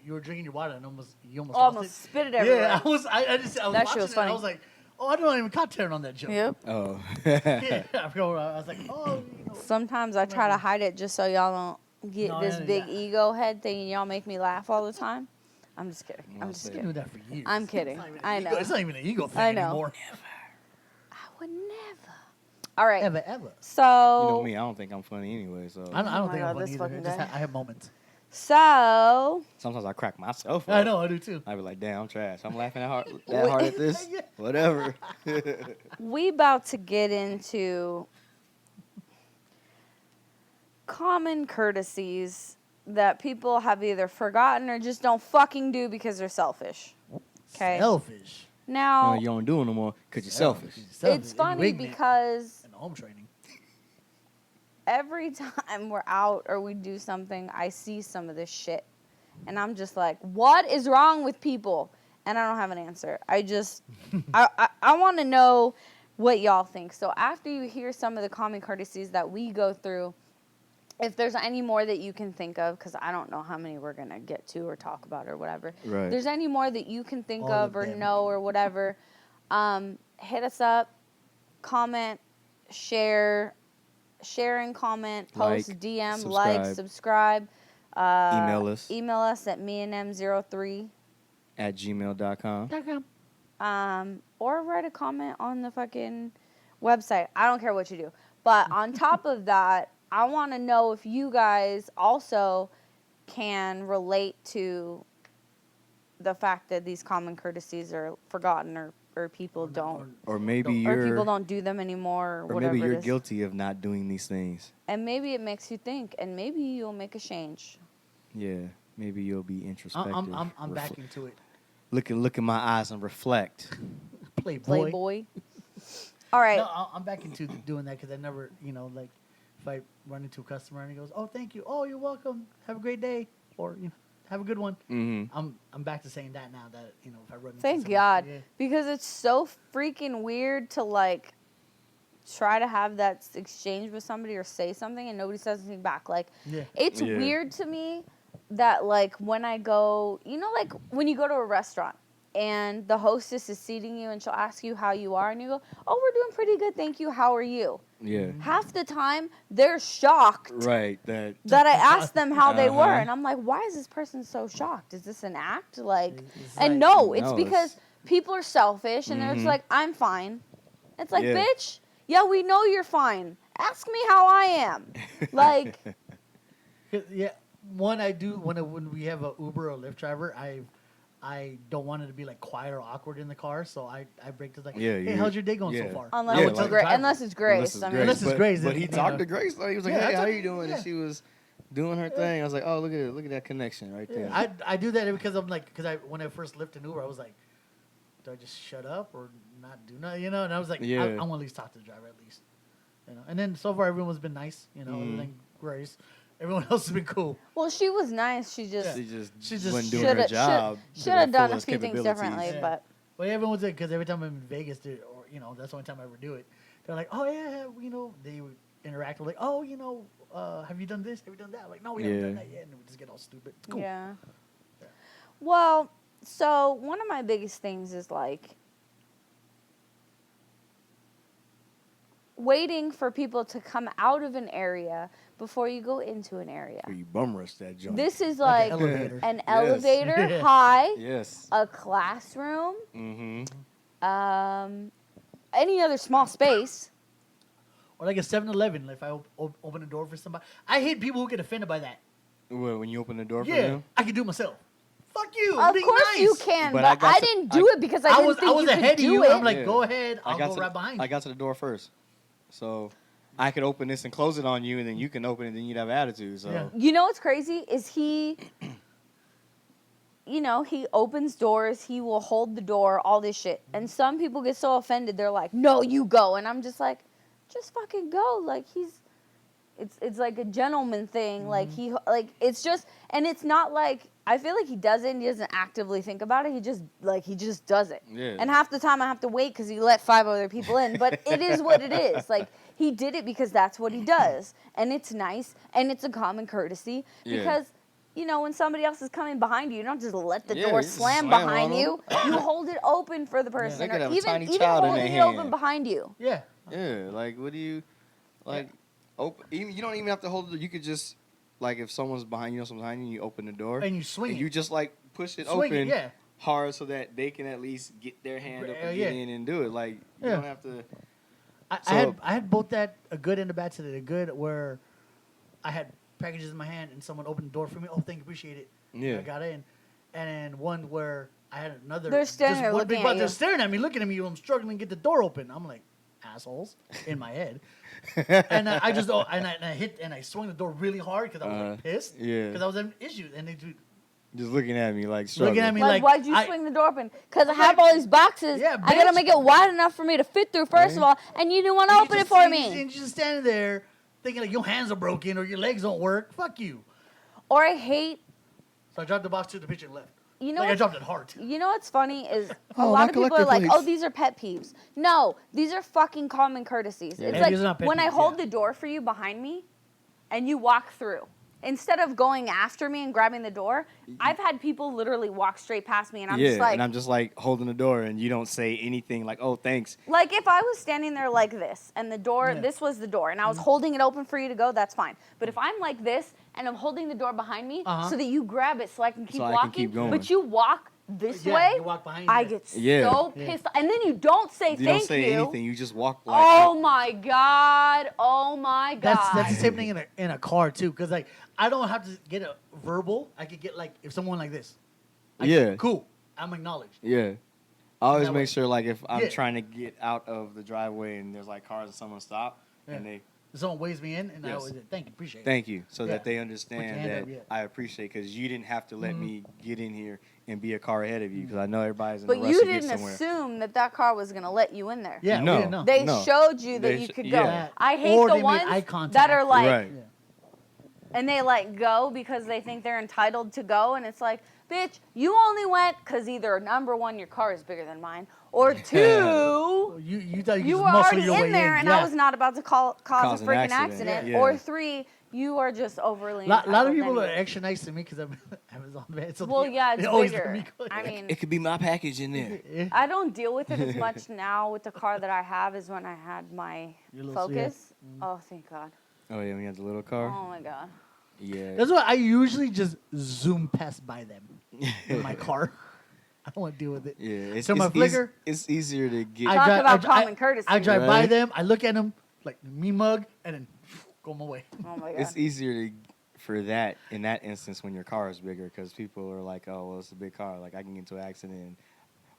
You were drinking your water and you almost lost Almost it. spit it everywhere. Yeah, I was. I was That shit watching was it. funny. I was like, oh, I don't even content on that joke. Yep. Oh. Yeah, I forgot what I was like, oh, you know. Sometimes I try to hide it just so y'all don't get No, this yeah, big yeah. ego head thing and y'all make me laugh all the time. I'm just kidding. I'm just say I've been kidding. doing that for years. I'm kidding. It's not even an I ego- know. It's not even an ego thing I know. anymore. I would never. All right. Ever. You So. know me, I don't think I'm funny anyway. So I don't Oh my think God, I'm this funny fucking either. Just guy. I have moments. So. sometimes I crack myself. I up. know, I do too. I be like, damn, I'm trash. I'm laughing that hard at this. Yeah. Whatever. We about to get into common courtesies that people have either forgotten or just don't fucking do because they're selfish. Okay. Selfish. Now, You don't do it no more because you're selfish. Selfish. it's And funny ignorant. because And home training. every time we're out or we do something, I see some of this shit. And I'm just like, what is wrong with people? And I don't have an answer. I just, I want to know what y'all think. So after you hear some of the common courtesies that we go through, if there's any more that you can think of, because I don't know how many we're going to get to or talk about or whatever. Right. If there's any more that you can think All of of or them. know or whatever, hit us up, comment, share and comment, post, Like, DM, like, subscribe. Email us. Email us at meandm03. at gmail.com. Or write a comment on the fucking website. I don't care what you do. But on top of that, I want to know if you guys also can relate to the fact that these common courtesies are forgotten or people don't. Or maybe don't- you're Or people don't do them anymore, or whatever maybe it you're is. guilty of not doing these things. And maybe it makes you think, and maybe you'll make a change. Yeah, maybe you'll be introspective. I'm back into it. Look in my eyes and reflect. Playboy. All right. No, I'm back into doing that because I never, like, if I run into a customer and he goes, "Oh, thank you. Oh, you're welcome. Have a great day," or have a good one. Mm-hmm. I'm back to saying that now that if I run into Thank someone, God. yeah. Because it's so freaking weird to, like, try to have that exchange with somebody or say something and nobody says anything back. Like, Yeah. it's Yeah. weird to me that, like, when I go, like, when you go to a restaurant and the hostess is seating you and she'll ask you how you are and you go, "Oh, we're doing pretty good, thank you. How are you?" Yeah. Half the time, they're shocked Right. That. that I asked them how they were. Uh-huh. And I'm like, why is this person so shocked? Is this an act? Like, It's and like- no, it's No, because it's- people are selfish and they're just Mhm. like, I'm fine. It's like, Yeah. bitch, yeah, we know you're fine. Ask me how I am. Like, 'Cause, yeah, one I do when we have a Uber or Lyft driver, I don't want it to be like quiet or awkward in the car, so I break to like, Yeah, "Hey, you're- how's your day going yeah. so far?" unless, Yeah, it's like- Gra- unless it's Grace. I mean, Unless it's Grace, But then, he talked to Grace. Like, he was like, Yeah, I "Hey, how talked- you doing?" yeah. And she was doing her thing. I was like, "Oh, look at that connection right there." I do that because I'm like, when I first lived in Uber, I was like, do I just shut up or not do nothing? And I was like, Yeah. I want to at least talk to the driver at least. And then so far everyone's been nice, other Mhm. than Grace. Everyone else has been cool. well, she was nice. She just She just She just wasn't doing her shoulda- job. to should the have done a fullest few things capabilities. differently, Yeah. but Well, everyone's like, because every time I'm in Vegas, or that's the only time I ever do it. They're like, "Oh yeah, they would interact with like, oh, have you done this? Have you done that?" I'm like, "No, we haven't done Yeah. that yet," and we just get all stupid. It's cool. yeah. Well, so one of my biggest things is like waiting for people to come out of an area before you go into an area. Or you bum rush that joint. This is Like like an elevator. an Yes. elevator Yeah. high, Yes. a classroom, Mm-hmm. any other small space. Or like a 7-Eleven, if I open the door for somebody. I hate people who get offended by that. Well, when you open the door for Yeah, them. I can do it myself. Fuck you. Of be course nice. you can, But but, I got I to- didn't do it because I didn't was think you ahead could of do you. it. I'm like, Yeah. go ahead. I'll got go to right the, behind I you. got to the door first, so I could open this and close it on you, and then you can open it, and then you'd have attitude. So Yeah. You know what's crazy is he he opens doors, he will hold the door, all this shit. And some people get so offended, they're like, "No, you go." And I'm just like, "Just fucking go." Like it's like a gentleman thing. Like it's just, and it's not like, I feel like he does it and he doesn't actively think about it. He just does it. Yeah. And half the time I have to wait because he let 5 other people in. But it is what it is. Like, he did it because that's what he does. And it's nice. And it's a common courtesy. Yeah. Because, when somebody else is coming behind you, you don't just let the Yeah, door you just slam slam behind on you. You hold it open for the person. They could Or have a even tiny child in holding their it open hand. behind you. Yeah. yeah, like what do you like? Open. Even you don't even have to hold it. You could just like if someone's behind you, someone's behind you, you open the door And you swing and it. you just like push it Swing it, open yeah. hard so that they can at least get their hand up and Yeah. get in and do it. Like you Yeah. don't have to. I had both that, a good and a bad today. A good where I had packages in my hand and someone opened the door for me. "Oh, thank you, appreciate it." Yeah. And I got in. And then one where I had another. They're standing just there one looking big at butt. you. They're staring at me, looking at me. I'm struggling to get the door open. I'm like, assholes, in my head. And I just and I hit and I swung the door really hard because I was like pissed. Yeah. Because I was having issues and they Just looking at me like Looking at struggling. me Like, like, why'd you I- swing the door open? Because I have all these boxes. Yeah, I gotta bitch. make it wide enough for me to fit through, first of all, and you didn't want to and you open it just- for and me. you're just standing there thinking like your hands are broken or your legs don't work. Fuck you. Or I hate, So I dropped the box to the pitcher and left. you know, Like I what's- dropped it hard too. you know what's funny is a Oh, lot my of people are collector like, plates. "Oh, these are pet peeves." No, these are fucking common courtesies. Yeah. It's And like these are not pet when I peeves, hold yeah. the door for you behind me, and you walk through. Instead of going after me and grabbing the door, I've had people literally walk straight past me, and I'm just like, and I'm just like holding the door, and you don't say anything like, "Oh, thanks." like if I was standing there like this, and the door, Yeah. this was the door, and I Mm-hmm. was holding it open for you to go, that's fine. But if I'm like this, and I'm holding the door behind me, Uh-huh. so that you grab it, so I can keep So I can walking, keep going. but you walk this Yeah, way, you walk behind I it. get Yeah. so pissed. And then you don't say You thank don't say you. anything. You just walk like. Oh my god! Oh my god! That's the same thing in a car too, because like I don't have to get a verbal. I could get like if someone like this. Yeah. Cool. I'm acknowledged. Yeah. I always that make way. sure, like, if I'm Yeah. trying to get out of the driveway and there's like cars and someone stop and they If someone waves me in, and I Yes. always say, thank you, appreciate it. thank you, so Yeah. that they Put understand your hand that up, yeah. I appreciate, because you didn't have to let me get in here and be a car ahead of you, because I know everybody's in But a rush you to get didn't somewhere. assume that car was gonna let you in there. Yeah, No. we didn't know. They No. showed you that They you sh- could yeah. go. That- I hate or the they made eye ones contact. that are like, Right. Yeah. and they like go because they think they're entitled to go, and it's like, bitch, you only went because either number one, your car is bigger than mine, or two, You thought you, you could were just muscle already your way in there, and yeah. I was not about to cause a an freaking accident. accident. Yeah. Or three, you are just overly. A lot of entitled people are anyways. extra nice to me because I'm Amazon man. So Well, they- yeah, they it's always let bigger. me go. I mean, It could be my package in there. Yeah. I don't deal with it as much now with the car that I have as when I had my Your little- yeah. Focus. Oh, thank God. Oh yeah, when you have the little car. Oh my God. Yeah. That's why I usually just zoom past by them in my car. I don't want to deal with it. Yeah. It's, So my it's, flicker- it's easier to get. I Talk drive- about I- common courtesy. I drive by Right. them, I look at them like me mug, and then go my way. Oh my God. It's easier for that in that instance when your car is bigger, because people are like, oh, well, it's a big car. Like I can get into an accident. And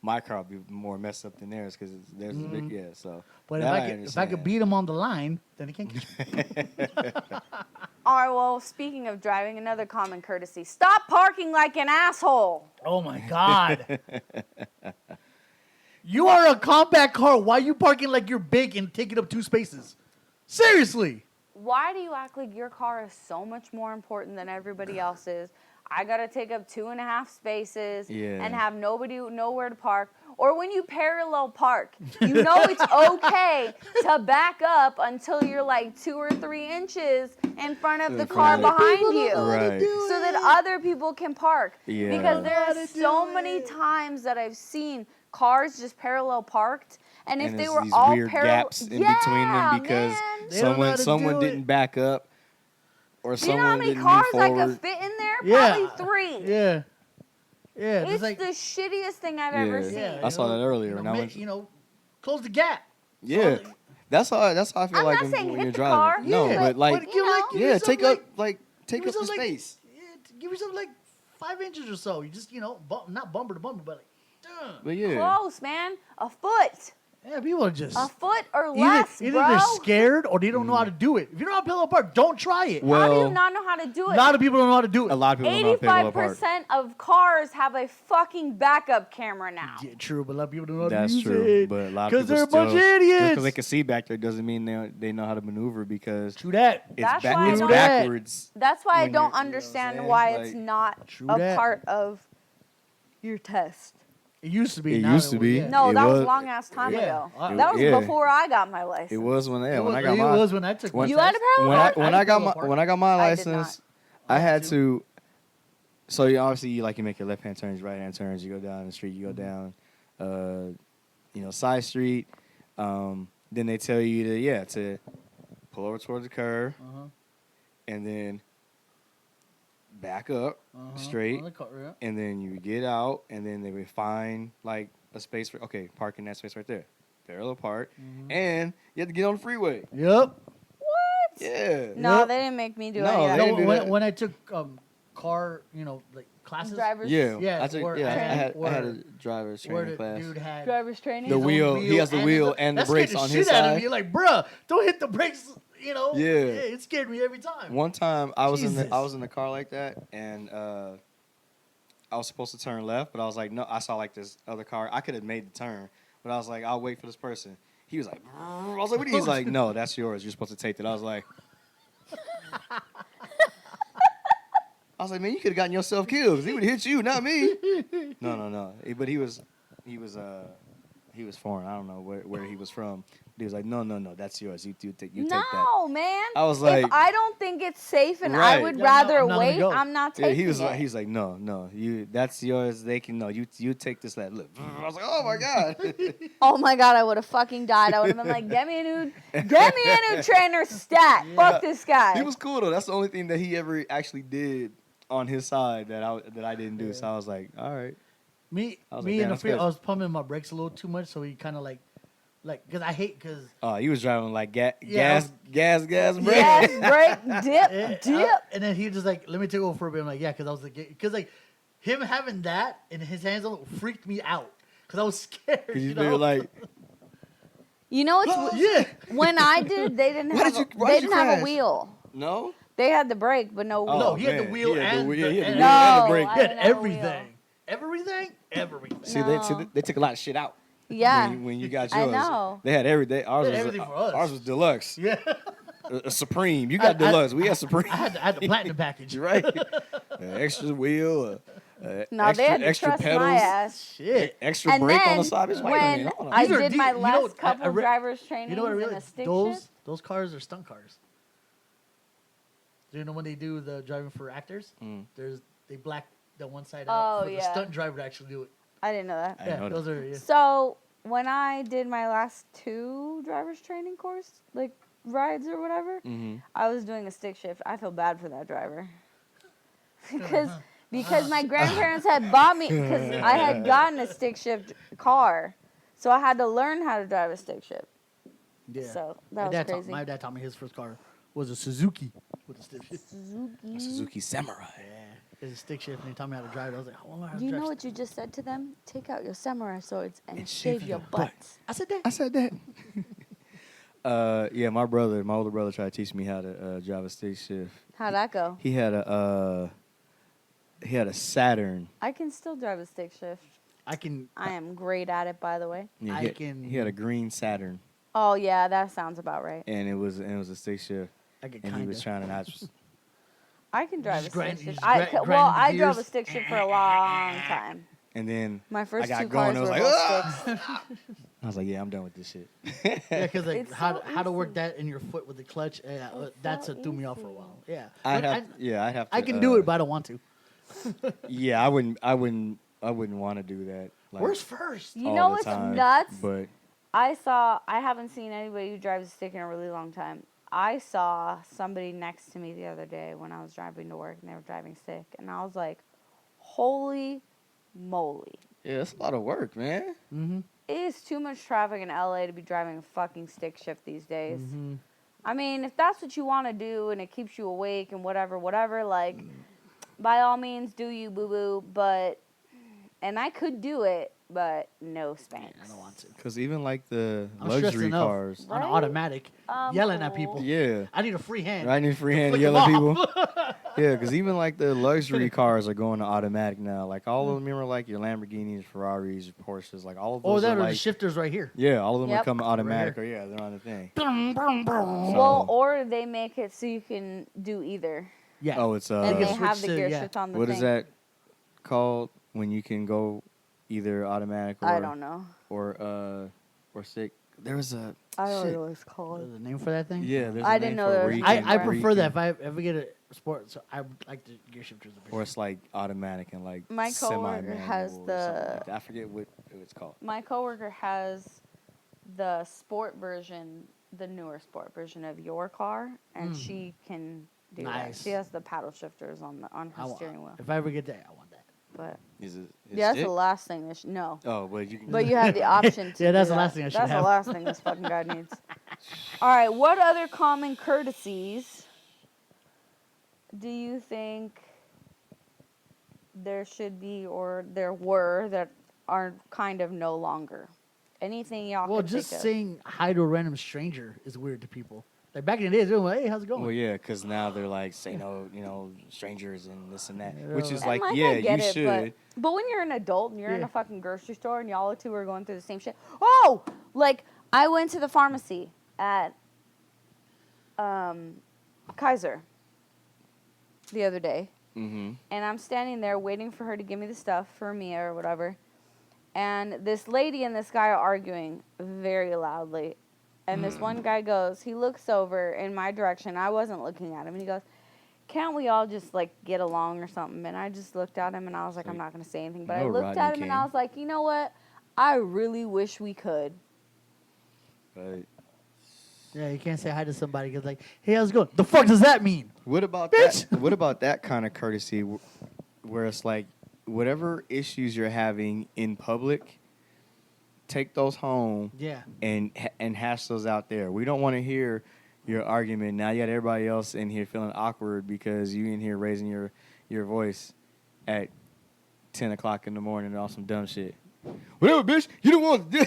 my car will be more messed up than theirs because theirs is big. Yeah. So. But if that I could understand. beat them on the line, then he can't catch me. All right, well, speaking of driving, another common courtesy. Stop parking like an asshole. Oh my God. You are a compact car. Why are you parking like you're big and taking up 2 spaces? Seriously. Why do you act like your car is so much more important than everybody else's? I gotta take up 2.5 spaces Yeah. and have nobody nowhere to park. Or when you parallel park, you know it's okay to back up until you're like 2 or 3 inches in front of the In car front of- behind People don't you. know how to Right. do So that it. other people can park. Yeah. Because there How are to so do many it. times that I've seen cars just parallel parked, and if And they there's were these all weird parallel, gaps in between them because man. They don't know how to someone do it. didn't back up, or Do you know someone how many didn't cars move I forward. could fit in there? Yeah. Probably 3. Yeah. Yeah. It's just like, the shittiest thing I've ever Yeah. seen. yeah, I saw that earlier You when know, I ma- went- you know, close the gap. Yeah, that's how I feel I'm like not saying when hit you're the driving. car, No, Yeah, but like, but give, like, give yeah, yourself, take like, up like take give up the yourself, like, space. Yeah, give yourself like 5 inches or so. You just, not bumper to bumper, but like, duh. But yeah, Close, man. A foot. Yeah, people are just A foot or either, less, either bro. they're scared or they don't know how to do it. If you don't know how to parallel park, don't try it. Well, How do you not know how to do A it? lot of people don't know how to do it. a lot of people don't know how to parallel park. 85% of cars have a fucking backup camera now. Yeah, true, but a lot of people don't know how to That's use true, it. but a lot of Because people they're a bunch of still- idiots. because they can see back there doesn't mean they know how to maneuver, because True that. it's That's why I it's don't- backwards. That's why I When don't you're- you know what I'm understand saying? why Like, it's not True a that. part of your test. It used to be. It now used it to was- be. yeah. No, It that was was- long ass time Yeah. ago. It- That was yeah. before I got my license. It was when It when I got was, mine. it was when I took my You test. had to parallel when I park? when I I got parallel my park. when I got my I did not. license, I had to. So you obviously you make your left hand turns, right hand turns. You go down the street. You go down, side street. Then they tell you to pull over towards the curve, Uh-huh. and then back up Uh-huh. straight, On the car, yeah. and then you get out, and then they would find like a space for park in that space right there, parallel park, and you have to get on the freeway. Yep. What? Yeah. No, Yep. they didn't make me do No, any of they that. didn't do that. When I took car, like classes, Driver's Yeah, Yeah, I took, or- I had where- a driver's where training the class. dude had driver's training. The his own wheel- he has the wheel and the that scared brakes on his shit out of side. me. You're like, bruh, don't hit the brakes. Yeah. it scared me every time. One time I was Jesus. in the car like that, and I was supposed to turn left, but I was like, no. I saw like this other car. I could have made the turn, but I was like, I'll wait for this person. He was like, I was like, what? He's like, no, that's yours. You're supposed to take it. I was like, man, you could have gotten yourself killed. 'Cause he would have hit you, not me. No. But he was foreign. I don't know where he was from. But he was like, no, that's yours. You take that. No, man. I was like- if I don't think it's safe and I Right. would Yeah, no, rather I'm not gonna wait, go. I'm not Yeah, taking he was it. like, no, that's yours. They can you take this. Look, I was like, oh my god. Oh my god, I would have fucking died. I would have been like, get me a new trainer stat. Fuck this guy. He was cool though. That's the only thing that he ever actually did on his side that I didn't do. So I was like, all right. Me I was me like, and damn, the fear, that's I was pumping my brakes a little too much, so he kind of like, because I hate because. Oh, you was driving like Yeah, gas, brake. Yes, break, dip. And then he just like, let me take over for a bit. I'm like, yeah, because I was like, because like him having that in his hands on freaked me out because I was scared. Cause you You feel know? like, You know what's yeah. when I did, they didn't Why have did you- a, why they did you didn't have a crash? wheel. no. They had the brake, but no wheel. No, he had the man. wheel He had the and wheel- he had the and- wheel and the No, brake. I He had didn't have a wheel. everything. Everything. See, No. they took a lot of shit out. Yeah. When you got I yours. know. They had everything. Ours They had was everything for us. Ours was deluxe. Yeah. Supreme. You got deluxe. We had Supreme. I had the platinum package. You're right. Extra wheel. No, they had to extra trust pedals. my ass. Shit. Extra And brake on then the side. Bitch, wait a when minute. Hold on. I These are did my deep- you know, last couple You driver's trainings know what I in a realized? stick Those shift. those cars are stunt cars. Do you know when they do the driving for actors? They black the one side out Oh, for the yeah. stunt driver to actually do it. I didn't know that. I know those are So when I did my last 2 driver's training course, like rides or whatever, I was doing a stick shift. I feel bad for that driver because my grandparents had bought me because I had gotten a stick shift car, so I had to learn how to drive a stick shift. Yeah. So that was crazy. My dad taught me his first car was a Suzuki with a stick shift. Suzuki. Suzuki Samurai. Yeah. It was a stick shift, and he taught me how to drive it. I was like, oh, You know what you just said to them? Take out your samurai swords and shave your butt. butts. I said that. I said that. Yeah, my older brother tried to teach me how to drive a stick shift. How'd that go? He had a Saturn. I can still drive a stick shift. I can. I am great at it, by the way. Yeah, I can- He had a green Saturn, Oh yeah, that sounds about right. and it was a stick shift, I can and kind he was of. trying to not. I can drive a just stick grind- you shift. just grind- Well, grind the I drove a gears. stick shift for a long time. And then My first I got 2 going. cars I was were like, both sticks. I was like, yeah, I'm done with this shit. Yeah, because like It's how so to work easy. that in your foot with the clutch. Yeah, It's that's so what threw me off for a easy. while. Yeah. I'd But have to. I can do it, but I don't want to. Yeah, I wouldn't want to do that. Like, Where's first? You all know the what's time, nuts? But I haven't seen anybody who drives a stick in a really long time. I saw somebody next to me the other day when I was driving to work and they were driving stick. And I was like, holy moly. yeah, it's a lot of work, man. Mm-hmm. It is too much traffic in LA to be driving a fucking stick shift these days. Mm-hmm. I mean, if that's what you want to do and it keeps you awake and whatever, like, by all means, do you, boo-boo. But, and I could do it, but no spanks. I don't want to. Because even like the I'm stressed luxury enough cars. on Right? automatic, yelling at Cool. people. Yeah. I need a free hand. I need free hand to flick yell at them people. off. Yeah, because even like the luxury cars are going to automatic now. Like all of them, remember like your Lamborghinis, Ferraris, your Porsches, like all of those Oh, are that are like, the shifters right here. yeah, all of them are Yep. coming automatic. Right Or yeah, they're on the thing. Well, or they make it so you can do either. Yeah. Oh, it's And they switch have the to- gear yeah. shift on the what thing. is that called when you can go either automatic or I don't know. or stick? There was a I don't shit. know what it's called. There's a name for that thing? Yeah, there's I a didn't name know for it there where was you a name can- I for it. where you prefer that. can- If I ever get a sport, so I would like the gear shifters. Or it's like automatic and like My coworker semi-manual has or something the- like that. I forget what it's called. My coworker has the sport version, the newer sport version of your car, and she can do that. Nice. She has the paddle shifters on I her want- steering wheel. If I ever get that, I want that. But Is it? yeah, that's stick? the last thing. No, Oh, but you can. but you have the option to. Yeah, that's do the that. last thing I should That's have. the last thing this fucking guy needs. All right, what other common courtesies do you think there should be or there were that are kind of no longer? Anything y'all Well, can just think of? saying hi to a random stranger is weird to people. Like back in the days, they were like, "Hey, how's it going?" Well, yeah, because now they're like, say no, strangers and this and that, Yeah, which is And, like, I yeah, get you it, should. But when you're an adult and you're in Yeah. a fucking grocery store and y'all two are going through the same shit. Oh, like I went to the pharmacy at Kaiser the other day, Mm-hmm. and I'm standing there waiting for her to give me the stuff for Mia or whatever. And this lady and this guy are arguing very loudly. And this one guy goes, he looks over in my direction. I wasn't looking at him. And he goes, can't we all just, like, get along or something? And I just looked at him and I was like, I'm not going to say anything. But I No, looked Rodney at him and I King. was like, you know what? I really wish we could. But Yeah, you can't say hi to somebody because like, "Hey, how's it going?" The fuck does that mean? what about Bitch! that? What about that kind of courtesy, where it's like, whatever issues you're having in public, take those home Yeah. and hash those out there. We don't want to hear your argument. Now you got everybody else in here feeling awkward because you in here raising your voice at 10 o'clock in the morning on some dumb shit. Whatever, bitch. You don't want to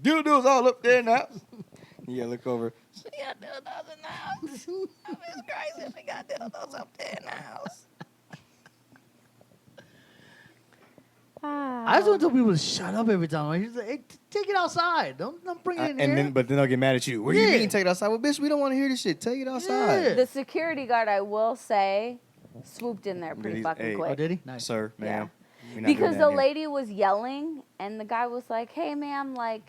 do dildos all up there now. Yeah, look over. So you got dildos in the house. Oh, it's crazy. We got dildos up there in the house. I just want to tell people to shut up every time. Like, he's like, hey, take it outside. Don't bring it in here. But then they'll get mad at you. What do you mean take it outside? Well, bitch, we don't want to hear this shit. Take it outside. Yeah. The security guard, I will say, swooped in there pretty fucking hey, quick. Oh, did he? Nice. Sir, ma'am. we're not Because doing the that here. lady was yelling, and the guy was like, hey, ma'am, like,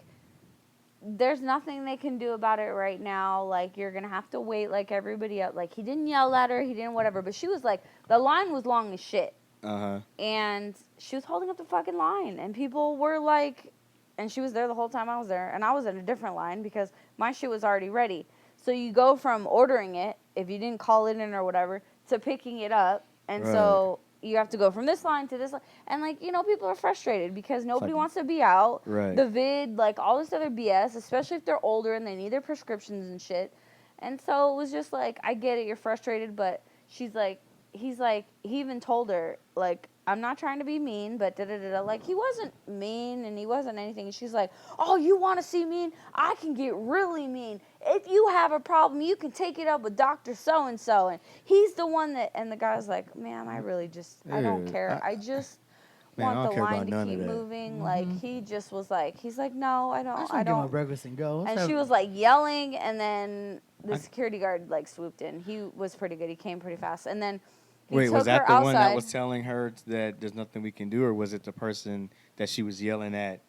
there's nothing they can do about it right now. Like, you're going to have to wait like everybody else. Like, he didn't yell at her. He didn't whatever. But she was like, the line was long as shit. Uh-huh. And she was holding up the fucking line. And people were like, and she was there the whole time I was there. And I was in a different line because my shit was already ready. So you go from ordering it, if you didn't call it in or whatever, to picking it up. And so you have to go from this line to this line. And, like, you know, people are frustrated because nobody wants to be out. Right. The vid, like, all this other BS, especially if they're older and they need their prescriptions and shit. And so it was just like, I get it, you're frustrated, but she's like, he's like, he even told her, like, I'm not trying to be mean, but da-da-da-da. Like, he wasn't mean and he wasn't anything. And she's like, oh, you want to see mean? I can get really mean. If you have a problem, you can take it up with Dr. So-and-so. And he's the one that, and the guy's like, ma'am, I really just, I don't Yeah, care. I just Man, I want don't the care line about to none keep of that. moving. Like, he just was like, he's like, no, I I don't, just I want to get my don't. breakfast and go. Let's And have- she was like yelling, and then the security guard like swooped in. He was pretty good. He came pretty fast, and then he Wait, took was that her the outside. one that was telling her that there's nothing we can do, or was it the person that she was yelling at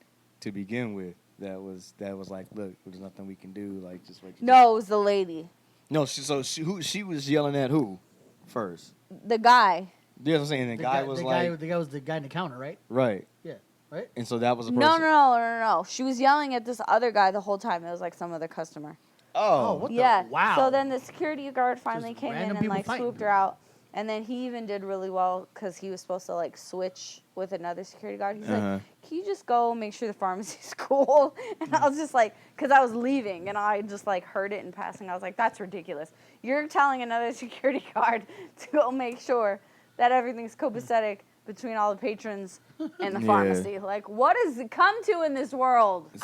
to begin with that was like, look, there's nothing we can do, like just what you No, it was the lady, No, she was yelling at who first? the guy. You know what I'm saying? The guy was like, the guy was the guy in the counter, right? right. Yeah, right. And so that was the No, person. no. She was yelling at this other guy the whole time. It was like some other customer. Oh, what Yeah. the? Wow. So then the security guard finally Just came in random and people like fighting. swooped her out. And then he even did really well because he was supposed to like switch with another security guard. He's Uh-huh. like, can you just go make sure the pharmacy's cool? And I was just like, because I was leaving and I just like heard it in passing. I was like, that's ridiculous. You're telling another security guard to go make sure that everything's copacetic between all the patrons and the Yeah. pharmacy. Like, what has it come to in this world? See,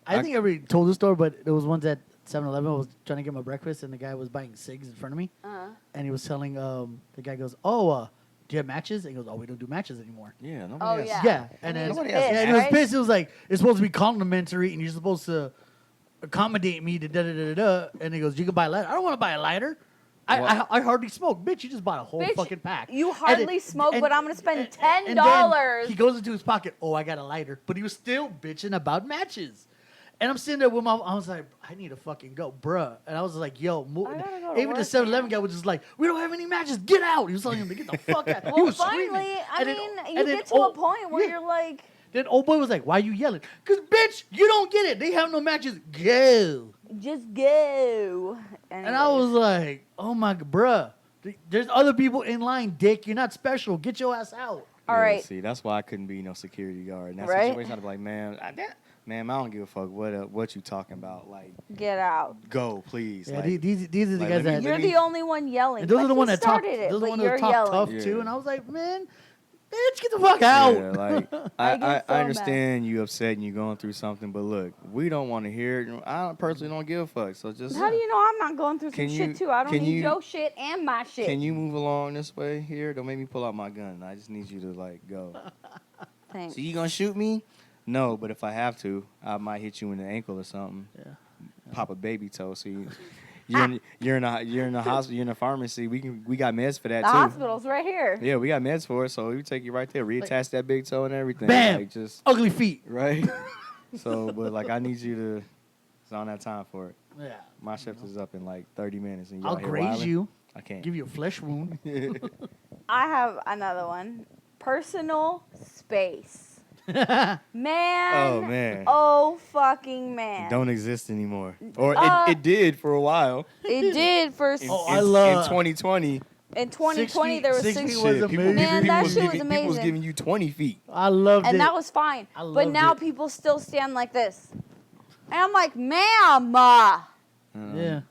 I think I already told the story, but there was once at 7-Eleven. I was trying to get my breakfast, and the guy was buying cigs in front of me, Uh-huh. and he was telling the guy goes, "Oh, do you have matches?" And he goes, "Oh, we don't do matches anymore." yeah, Oh, nobody has. Yeah. Yeah, and then Nobody has yeah, and matches. it was Right? pissed. It was like it's supposed to be complimentary, and you're supposed to accommodate me to da da da da. And he goes, "You can buy a lighter." I don't want to buy a lighter. I hardly smoke, bitch. You just bought a whole Bitch, fucking pack. you And hardly then- smoke, and- but I'm gonna spend and $10. then he goes into his pocket. Oh, I got a lighter, but he was still bitching about matches. And I'm sitting there with I was like, I need to fucking go, bruh. And I was like, yo, move. I gotta go to Even the work, 7-Eleven man. guy was just like, we don't have any matches. Get out. He was telling him to get the fuck out. he Well, was finally, screaming. I And then- mean, and you then get to a old- point where yeah. you're like, Then old boy was like, why you yelling? Because, bitch, you don't get it. They have no matches. Go. just go. And I was like, oh my, bruh. There's other people in line, dick. You're not special. Get your ass out. all Yeah, right. See, that's why I couldn't be no security guard. In that Right? situation, I'd be like, man, I don't give a fuck what you talking about. Like, Get out. go, please. Yeah, like, these are the like, guys let me- that. You're the only one yelling. And those but are the he one that talk. started it, Those are the but ones that you're talk yelling. tough Yeah. too. And I was like, man, bitch, get the fuck out. Yeah, like I get so I mad. understand you upset and you going through something, but look, we don't want to hear it. I personally don't give a fuck. So just How do you know I'm not going through some Can shit you- too? I don't can need you- your shit and my shit. can you move along this way here? Don't make me pull out my gun. I just need you to like go. Thanks. So you gonna shoot me? No, but if I have to, I might hit you in the ankle or something. Yeah. Pop a baby toe. So you're in a hospital. You're in a pharmacy. We got meds for that The too. hospital's right here. Yeah, we got meds for it. So we take you right there. Reattach that big toe and everything. Bam. Like, just Ugly feet. right. So, but like I need you to. It's on that time for it. Yeah. My shift is up in like 30 minutes, and you I'll out here graze wilding? you. I can't. Give you a flesh wound. I have another one. Personal space. Yeah. Man. Oh man. Oh fucking man. Don't exist anymore. Or Uh, it did for a while. It did for In, Oh, in, I love- in 2020. In 2020, there was 6 six feet was Shit, amazing. Man, that shit was People was amazing. giving you 20 feet. I loved And it. that was fine. I But loved now it. people still stand like this. And I'm like, ma'am, Yeah.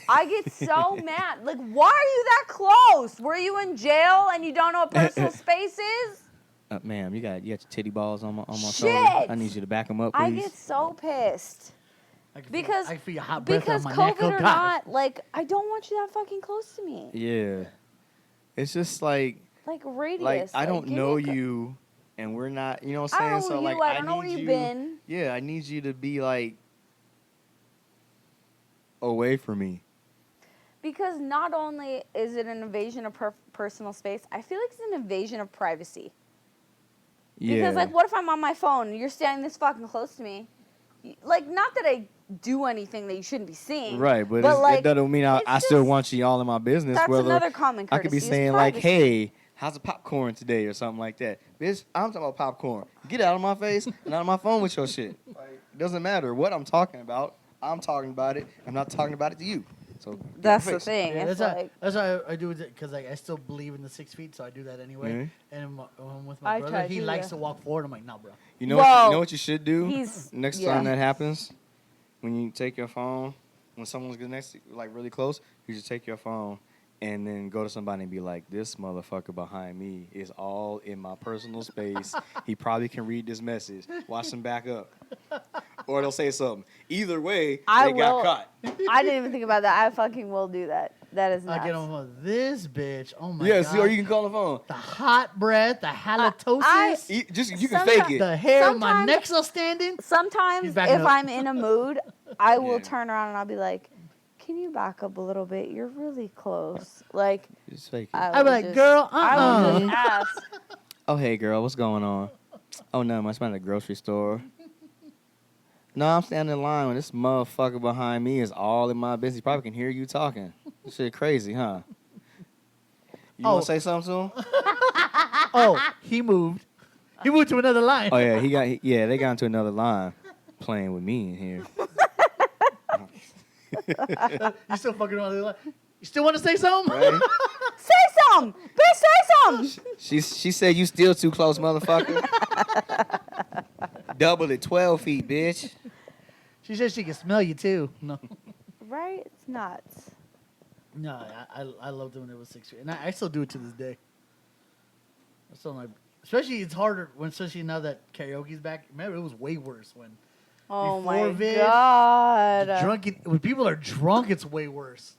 I get so mad. Like, why are you that close? Were you in jail and you don't know what personal space is? Ma'am, you got your titty balls on my Shit. shoulder. I need you to back them up, please. I get so pissed. I can Because feel, I can feel your hot breath Because on my neck. COVID Oh, or God. not, like, I don't want you that fucking close to me. Yeah. It's just like Radius. I don't give me know a you, and we're not, you know what I'm I saying? don't know So you. like I don't know where need you've you, been. Yeah, I need you to be like away from me. Because not only is it an invasion of personal space, I feel like it's an invasion of privacy. Yeah. Because, like, what if I'm on my phone and you're standing this fucking close to me? Like, not that I do anything that you shouldn't be seeing. Right, but like, it doesn't mean I it's still just- want you all in my business. That's whether another common I could be courtesy is saying like, privacy. "Hey, how's the popcorn today?" or something like that. Bitch, I'm talking about popcorn. Get out of my face and out of my phone with your shit. Like, it doesn't matter what I'm talking about. I'm talking about it. I'm not talking about it to you. So get out That's my the face. thing. Yeah, It's that's like, why I do it because like I still believe in the 6 feet, so I do that anyway. Mhm. And with my I brother, try he to, likes yeah. to walk forward. I'm like, nah, bro. You know Well, what you should do he's- next yeah. time that happens? When you take your phone, when someone's next to you, like really close, you just take your phone and then go to somebody and be like, "This motherfucker behind me is all in my personal space. He probably can read this message. Watch him back up." Or they'll say something. Either way, I they got will- caught. I didn't even think about that. I fucking will do that. That is nuts. I get on with this bitch. Oh my Yeah, god. see, or you can call the phone. The hot breath, the halitosis, You can Sometimes- fake it. the hair on my Sometimes- neck's still standing. Sometimes, He's backing if up. I'm in a mood, I will Yeah. turn around and I'll be like, "Can you back up a little bit? You're really close." Like, Just fake it. I'd be will like, just- "Girl, I will uh-uh." just ask. Oh, hey, girl, what's going on? Oh, no, I'm at the grocery store. No, I'm standing in line when this motherfucker behind me is all in my business. He probably can hear you talking. This shit crazy, huh? You Oh. want to say something to him? Oh, he moved. He moved to another line. Oh, yeah, they got into another line playing with me in here. You still fucking on the other line. You still want to say something? Right? Say something, bitch. Say something. She said you still too close, motherfucker. Double it, 12 feet, bitch. She said she can smell you too. No, Right? It's nuts. no, I loved it when it was 6 feet, and I still do it to this day. I still like, especially it's harder when, especially now that karaoke's back. Remember, it was way worse when Oh Before my Vid, god. drunk. When people are drunk, it's way worse.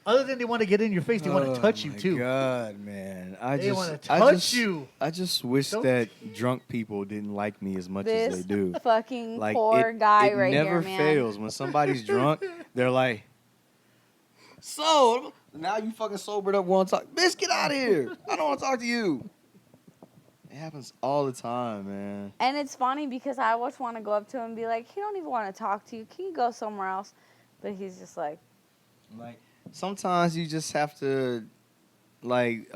Other than they want to get in your face, they want to touch you too. God, man. They want to touch you. I just wish Don't- that drunk people didn't like me as much as This they do. fucking Like poor it, guy it right never here, man. fails when somebody's drunk. They're like, "So now you fucking sobered up, want to talk? Bitch, get out of here! I don't want to talk to you." It happens all the time, man. And it's funny because I always want to go up to him and be like, "He don't even want to talk to you. Can you go somewhere else?" But he's just like, Like sometimes you just have to, like,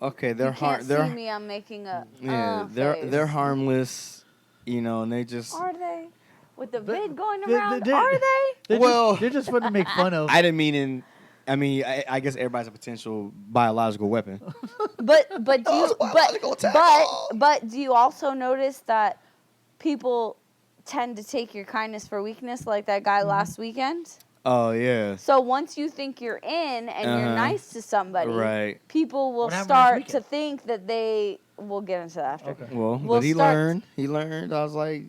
okay, they're "You can't they're see me. I'm making a yeah, face." they're harmless, you know, and they just. Are they? With the They- vid going they- around, they- are they? They're just fun to make fun of. I didn't mean in. I mean, I guess everybody's a potential biological weapon. But do Oh, you it's a biological attack. Oh. but do you also notice that people tend to take your kindness for weakness, like that guy last weekend? Oh yeah, So once you think you're in and you're Uh-huh. nice to somebody, right. people will What happened last start to weekend? think that they will get into that after. Okay. Well, We'll but he start- learned. He learned. I was like,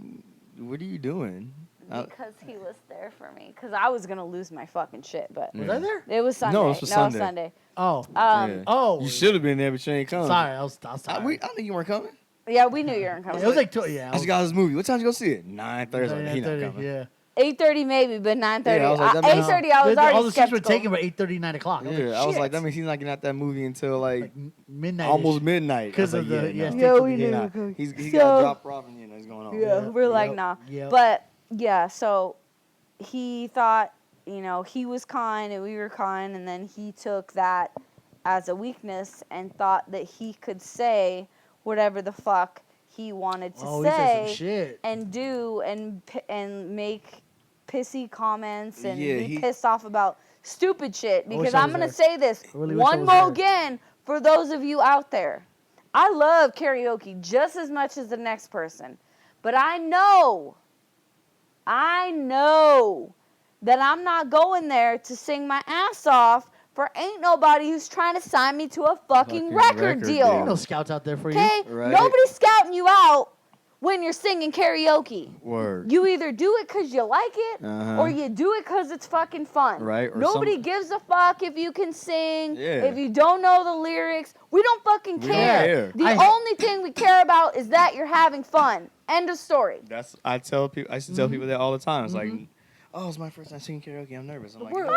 "What are you doing?" Because he was there for me. Because I was gonna lose my fucking shit, but Was I there? it was Sunday. No, it was Sunday. Oh, Yeah. oh. You should have been there, but you ain't coming. Sorry, I was I sorry. knew you weren't coming. Yeah, we knew you weren't coming. It was like yeah. I just got this movie. What time did you go see it? 9:30. He not 9:30, coming. yeah. 8:30 maybe, but 9:30. Yeah, I was like, that means- 8:30. I was already all the seats were skeptical. taken by 8:30, 9 o'clock. Yeah, like, I was like, shit. that means he's not getting out that movie until like midnight. almost midnight. 'Cause I was of like, the- yeah, no. Yeah, we He knew. not- Okay. He So- got dropped off and he's going on. Yeah, we're like, Yep, nah. yep. But yeah, so he thought, he was kind and we were kind, and then he took that as a weakness and thought that he could say whatever the fuck he wanted to Oh, he said some say shit. and do and make pissy comments and Yeah, be he- pissed off about stupid shit. wish Because I I'm was going to there. say this I really wish I one was more there. again for those of you out there. I love karaoke just as much as the next person. But I know that I'm not going there to sing my ass off for ain't nobody who's trying to sign me to a fucking Fucking record record deal. Ain't no scouts out there for you. Okay? Right. Nobody's scouting you out when you're singing karaoke. Word. You either do it because you like it Uh-huh. or you do it because it's fucking fun. Right, or Nobody gives a fuck if you can sing, Yeah. if you don't know the lyrics. We don't fucking We don't care. care. The only thing we care about is that you're having fun. End of story. That's I tell people. I used to tell people that all the time. It's like, oh, it's my first time singing karaoke. I'm nervous. I'm like, Wow!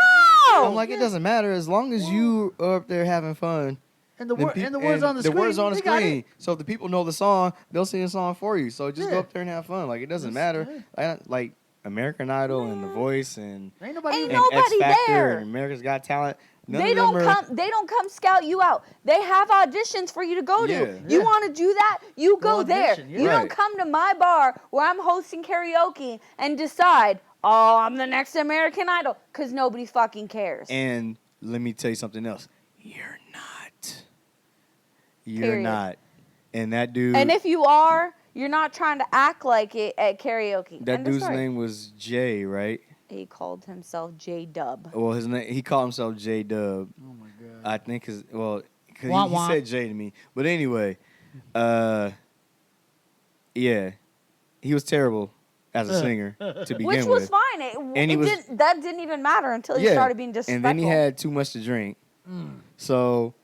I'm like, it doesn't matter as long as you are up there having fun. And the then words on the screen. The words on the they got screen. it. So if the people know the song, they'll sing the song for you. So just go Yeah. up there and have fun. Like it doesn't Just- matter. Like American Idol and The Voice and Ain't nobody. Ain't and X nobody Factor there. and America's Got Talent. None They of them don't come. They don't come scout you out. They have auditions for you to go to. Yeah. You Yeah. want to do that? You Go go there. audition, yeah. You don't Right. come to my bar where I'm hosting karaoke and decide, oh, I'm the next American Idol, because nobody fucking cares. And let me tell you something else. You're not. You're Period. not. And that dude. And if you are, you're not trying to act like it at karaoke. that End of dude's story. name was Jay, right? He called himself J Dub. Well, his name he called himself J Dub. Oh my god. I think cause Wah, he wah. said Jay to me. But anyway, yeah, he was terrible as a singer to begin Which with. was fine. And he was- That didn't even matter until he Yeah, started being disrespectful. and then he had too much to drink. So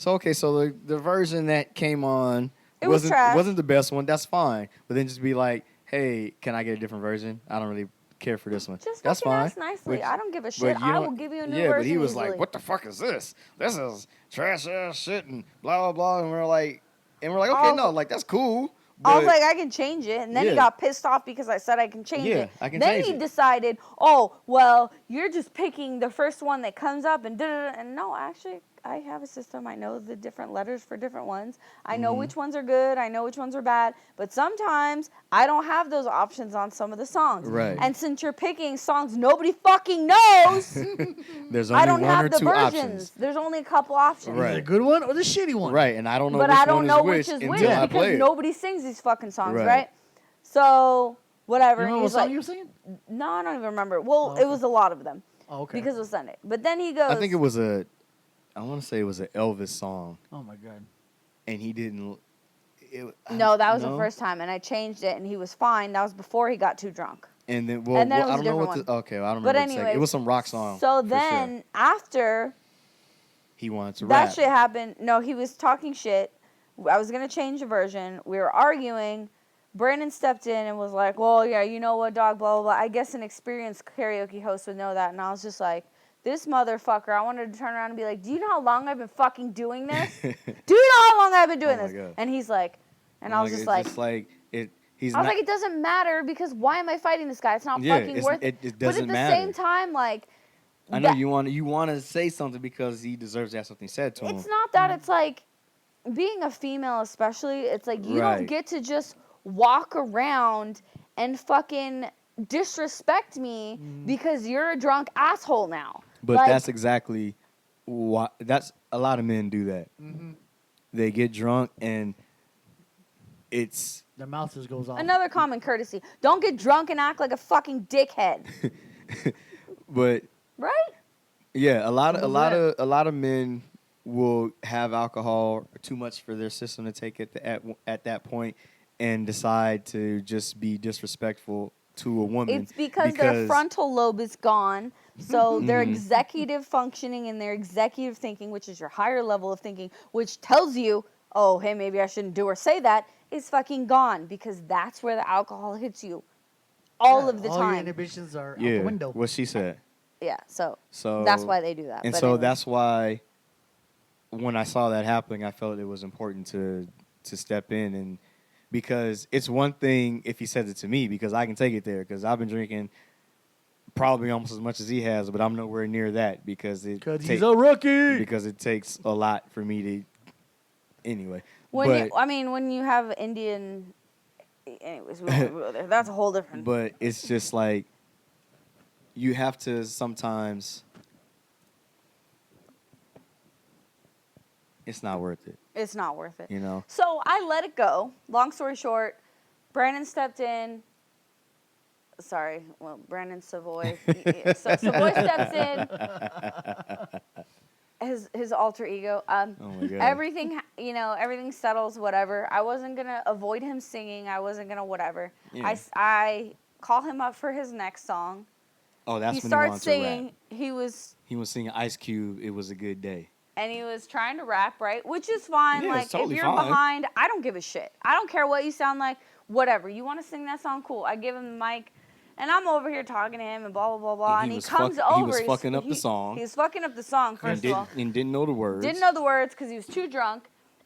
okay, so the version that came on It was trash. wasn't the best one. That's fine. But then just be like, hey, can I get a different version? I don't really care for this one. Just That's fucking fine. ask nicely. But- I don't give a but shit. you I don't- will give you a new yeah, version but he was easily. like, "What the fuck is this? This is trash ass shit," and blah blah blah. And we're like, okay, I was- no, like that's cool. I was but- like, I can change it. And then he Yeah. got pissed off because I said I can change Yeah, it. I can then change he it. decided, oh, well, you're just picking the first one that comes up and da-da-da. And no, actually, I have a system. I know the different letters for different ones. I know Mm-hmm. which ones are good. I know which ones are bad. But sometimes I don't have those options on some of the songs. Right. And since you're picking songs nobody fucking knows, there's only I don't one have or the two versions. options. There's only a couple options. Right. The good one or the shitty one? Right, and I don't know But which I don't one know is which is until which I play because it. nobody sings these fucking songs, Right. right? So whatever. You and remember what he's song like, you were singing? no, I don't even remember. Well, Oh, it okay. was a lot of them Oh, okay. because it was Sunday. But then he goes, I think it was I want to say it was an Elvis song, Oh my god. and he didn't. no, that was no? the first time, and I changed it, and he was fine. That was before he got too drunk. And then, well, And then it I was a don't know what. different The, okay, well, I don't But remember. anyway, It was some rock song. So for then sure. after He wanted to that rap. shit happened, no, he was talking shit. I was gonna change the version. We were arguing. Brandon stepped in and was like, "Well, yeah, you know what, dog, blah blah blah." I guess an experienced karaoke host would know that, and I was just like, "This motherfucker!" I wanted to turn around and be like, "Do you know how long I've been fucking doing this? Do you know how long I've been doing Oh my this?" God. And he's like, and I was just it's like, just like it. He's I was not. like, it doesn't matter because why am I fighting this guy? It's not Yeah, fucking it's- worth it But doesn't at the matter. same time, like, I know that- you want to say something because he deserves to have something said to him. it's not that. It's like being a female, especially. It's like you don't Right. get to just walk around and fucking disrespect me because you're a drunk asshole now. But Like, that's exactly why. That's a lot of men do that. Mm-hmm. They get drunk and it's The mouth just goes off. another common courtesy. Don't get drunk and act like a fucking dickhead, but right? yeah, a lot What was of men will have alcohol too much for their system to take at that point and decide to just be disrespectful to a woman. It's because their frontal lobe is gone. So their executive functioning and their executive thinking, which is your higher level of thinking, which tells you, oh, hey, maybe I shouldn't do or say that, is fucking gone because that's where the alcohol hits you all of the all your time. inhibitions are out yeah, the window. what she said. Yeah, so So that's why they do that. And But so anyway. that's why when I saw that happening, I felt it was important to step in, and because it's one thing if he says it to me because I can take it there because I've been drinking probably almost as much as he has, but I'm nowhere near that because He's a rookie. because it takes a lot for me to anyway. when you have Indian, anyways, we won't go there. That's a whole different. But it's just like you have to sometimes it's not worth it. It's not worth it. You know. So I let it go. Long story short, Brandon stepped in. Sorry, well, Brandon Savoy. So Savoy steps in. His alter ego. Oh my God. Everything, everything settles. Whatever. I wasn't gonna avoid him singing. I wasn't gonna whatever. Yeah. I call him up for his next song. Oh, that's He when starts he wanted singing. to rap. He was singing Ice Cube. It was a good day. and he was trying to rap, right? Which is fine. Yeah, like it's totally if you're fine. behind, I don't give a shit. I don't care what you sound like. Whatever. You want to sing that song? Cool. I give him the mic. And I'm over here talking to him and blah, blah, blah, blah. And he comes over. He was fucking up the song. He was fucking up the song, first of all. And didn't know the words. Didn't know the words because he was too drunk.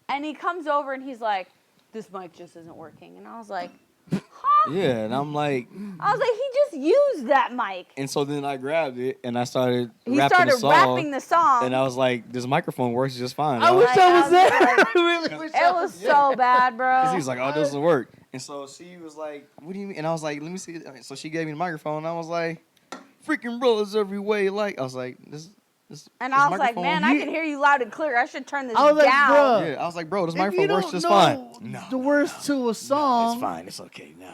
And he comes over and he's like, this mic just isn't working. And I was like, huh? Yeah, and I'm like... I was like, he just used that mic. And so then I grabbed it and I started He rapping started the song. rapping the song. And I was like, this microphone works just fine. I wish I was there. like, I really wish it was so bad, bro. Because he was like, oh, this will work. And so she was like, what do you mean? And I was like, let me see. So she gave me the microphone and I was like, freaking brothers every way. Like, I was like, this And I was like, microphone- man, I can hear you loud and clear. I should turn this I was like, down. bruh. Yeah, I was like, bro, this If you microphone works don't just know fine. the words to a song. It's fine. It's okay. No.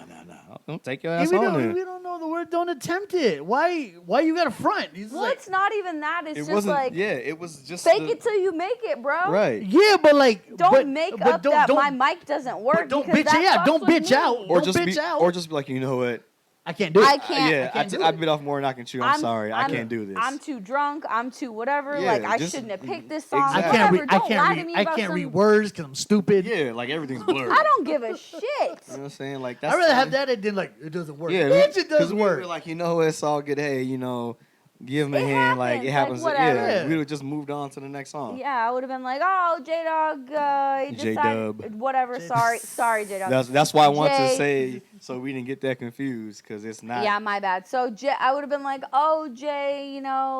Don't take your If ass you, on don't, there. if you don't know the word, don't attempt it. Why you got to front? He's Well, like, it's not even that. It's It just wasn't, like, yeah, it was just. fake it till you make it, bro. Right. yeah, but like, Don't make up don't, that don't, my mic doesn't work. but don't because bitch, that yeah, fucks don't with bitch me. out. Or Don't just bitch be, out. or just be like, you know what? I can't do it. I can't. Yeah, can't do I it. bit off more than I can chew. I'm sorry. I can't do this. I'm too drunk. I'm too whatever. Yeah, like, I just- shouldn't have picked this song. Exactly. I can't Whatever. read. I Don't can't lie to read. me I about can't some- read words because I'm stupid. Yeah, like everything's blurred. I don't give a shit. You know what I'm saying? Like that's. I'd rather have that than like it doesn't work. Yeah, Bitch, it does because we work. were like, you know, it's all good. Hey, you know, give him a It hand. Like it happens, happens. like, Yeah, whatever. we would have just moved on to the next song. Yeah, I would have been like, oh, J-Dog, J-Dub. whatever. Sorry, J-Dog. That's why I want to Jay. say so we didn't get that confused because it's not. Yeah, my bad. So I would have been like, oh, Jay,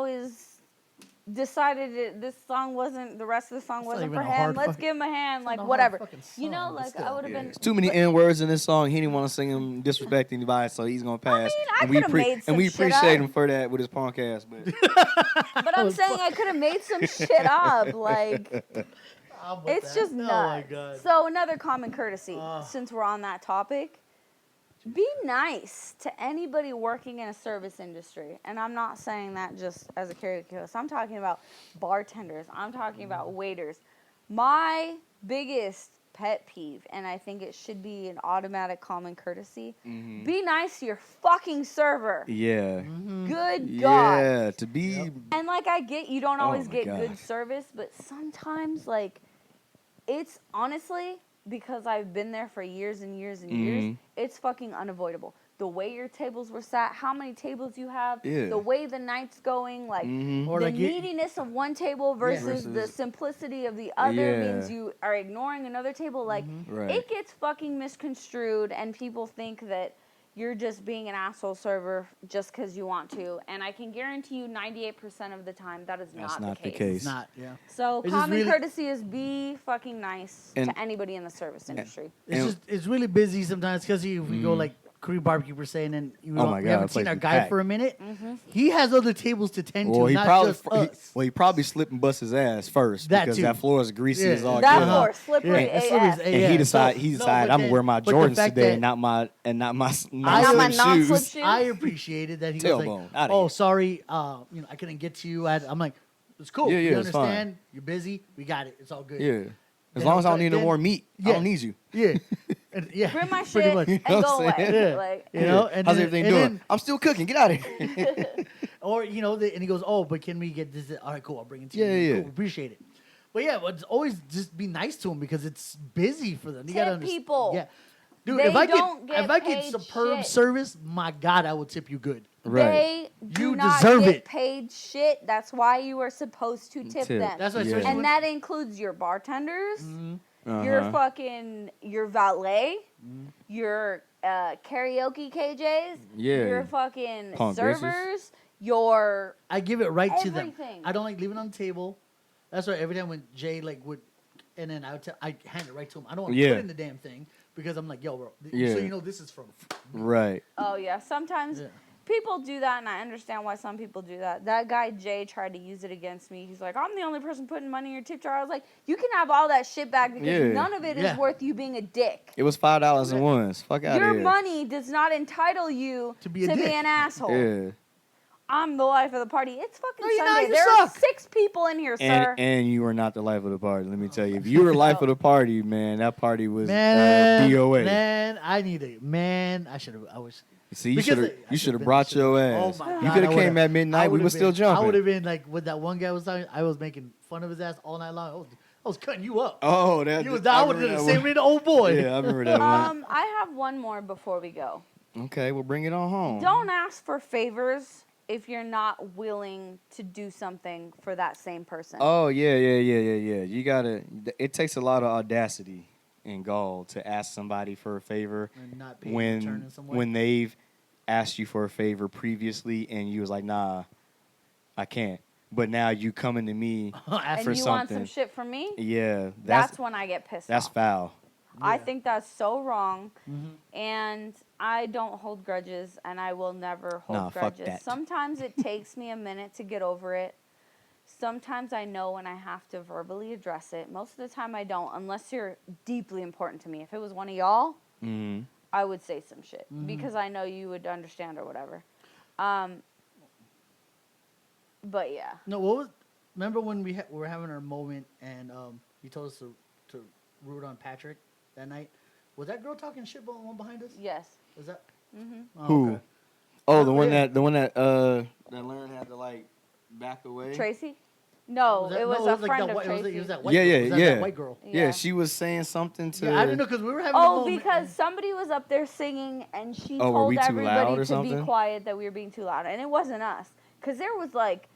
is decided this song wasn't, the rest of the song It's not wasn't even for a him. hard Let's fucking- give him a hand, It's like not a hard whatever. fucking You know, song, but like still. I would have Yeah, been. it's too many N words in this song. He didn't want to sing them, disrespect anybody, so he's gonna pass. I and we coulda made some and we shit appreciate up. him for that with his punk ass. But But I'm saying I could have made some shit up. Like, I'm with it's that. just Oh my nuts. god. So another common courtesy, Ah. since we're on that topic, be nice to anybody working in a service industry. And I'm not saying that just as a karaoke host. I'm talking about bartenders. I'm talking about waiters. My biggest pet peeve, and I think it should be an automatic common courtesy, be nice to your fucking server. yeah, Good God. yeah, to be. Yep. And like I get you don't Oh always my get God. good service, but sometimes like it's honestly because I've been there for years and years and years, it's fucking unavoidable. The way your tables were sat, how many tables you have, Yeah. the way the night's going, like Or the like you- neediness of one table versus the Versus- simplicity of the other Yeah. means you are ignoring another table. Like Right. it gets fucking misconstrued, and people think that you're just being an asshole server just because you want to. And I can guarantee you 98% of the time that is That's not, not the the case. case. It's not. Yeah. So It's just common really- courtesy is be fucking nice And- to anybody in the service industry. It's just really busy sometimes because if we go like Korean barbecue per se, and then Oh my we God, haven't the seen place our be guy packed. for a minute. He has other tables to tend to, Well, he not probably just us. he probably slipped and bust his ass first That because too. that floor is greasy Yeah. as all That get floor out. is slippery it's AF. slippery as And he AF. decided No, I'm but gonna then- wear my but the Jordans fact today, that- not my Not my non-slip non-slip shoes. shoes. I appreciated that he was Tailbone, like, outta "Oh, here." sorry, I couldn't get to you." I'm like, "It's cool. Yeah, we yeah, it's fine. understand. You're busy. We got it. It's all good." Yeah, as Then long as I don't I'll- need no then- more meat, I yeah. don't need you. Yeah, and, yeah. Bring my pretty shit much. and know go what I'm away. saying? Yeah. Like, You know, and how's then- everything and doing? then- I'm still cooking. Get out of here. Or and he goes, "Oh, but can we get this? All right, cool. I'll bring it to Yeah, you. yeah, Cool, yeah. appreciate it." But yeah, but it's always just be nice to him because it's busy for them. You Tip gotta understand. people. Yeah, dude. They if I don't get get if I get paid superb shit. service, my God, I will tip you good. Right. They do You not deserve get it. paid shit. That's why you are supposed to tip Tip. them. That's why, Yeah. especially And when- that includes your bartenders, Uh-huh. your valet, your karaoke KJs, Yeah. your fucking Punk servers, your I give it right to them. everything. I don't like leaving it on the table. That's why every time when Jay would, and then I hand it right to him. I don't want to Yeah. put it in the damn thing because I'm like, "Yo, bro, Yeah. so you know this is from." Right. oh yeah. Sometimes Yeah. people do that, and I understand why some people do that. That guy Jay tried to use it against me. He's like, I'm the only person putting money in your tip jar. I was like, you can have all that shit back because Yeah. none of it is worth you being a dick. It was $5 and ones. Fuck out of here. Your money does not entitle you to be an asshole. Yeah. I'm the life of the party. It's fucking No, you're not. Sunday. You There are suck. 6 people in here, sir. And you were not the life of the party. Let me tell you. If you were life of the party, man, that party was DOA. Man, I need a man. I wish. See, you should have brought your ass. Oh my God, you could have I came would've- at midnight. We were still jumping. I would have been like what that one guy was talking. I was making fun of his ass all night long. I was cutting you up. Oh, that. You was down. I would have done the same with the old boy. Yeah, I remember that one. I have one more before we go. Okay, well, bring it on home. Don't ask for favors if you're not willing to do something for that same person. Oh, yeah. You gotta. It takes a lot of audacity and gall to ask somebody for a favor And not pay in return in some way. when they've asked you for a favor previously and you was like, nah, I can't. But now you coming to me and for you something. want some shit from me? Yeah, That's when I get pissed that's off. foul. I Yeah. think that's so wrong. Mhm. And I don't hold grudges, and I will never hold Nah, fuck grudges. that. Sometimes it takes me a minute to get over it. Sometimes I know when I have to verbally address it. Most of the time I don't, unless you're deeply important to me. If it was one of y'all, Mm-hmm. I would say some shit because I know you would understand or whatever. But yeah. No, what was? Remember when we were having our moment and you told us to root on Patrick that night? Was that girl talking shit about one behind us? Yes. Was that? Mm-hmm. Oh, Who? okay. Oh, Yeah. the one that Lauren had to like back away. Tracy? No, that- it was no, a like friend that of white, Tracy. it was that white Yeah, girl. yeah, It was that yeah. white girl. Yeah, she was saying something to. Yeah, I didn't know because we were having a Oh, moment. because somebody was up there singing and she Oh, were told we too loud everybody or to be something? quiet that we were being too loud. And it wasn't us. Because there was like.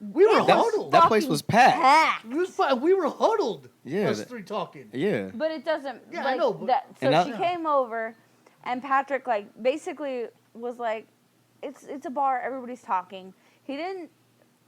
we were it was huddled. That place was packed. We were huddled. Yeah, Us that- three talking. Yeah. But it doesn't. Yeah, I like, know, but- that. So And she that- came over and Patrick, like, basically was like, it's a bar, everybody's talking. He didn't.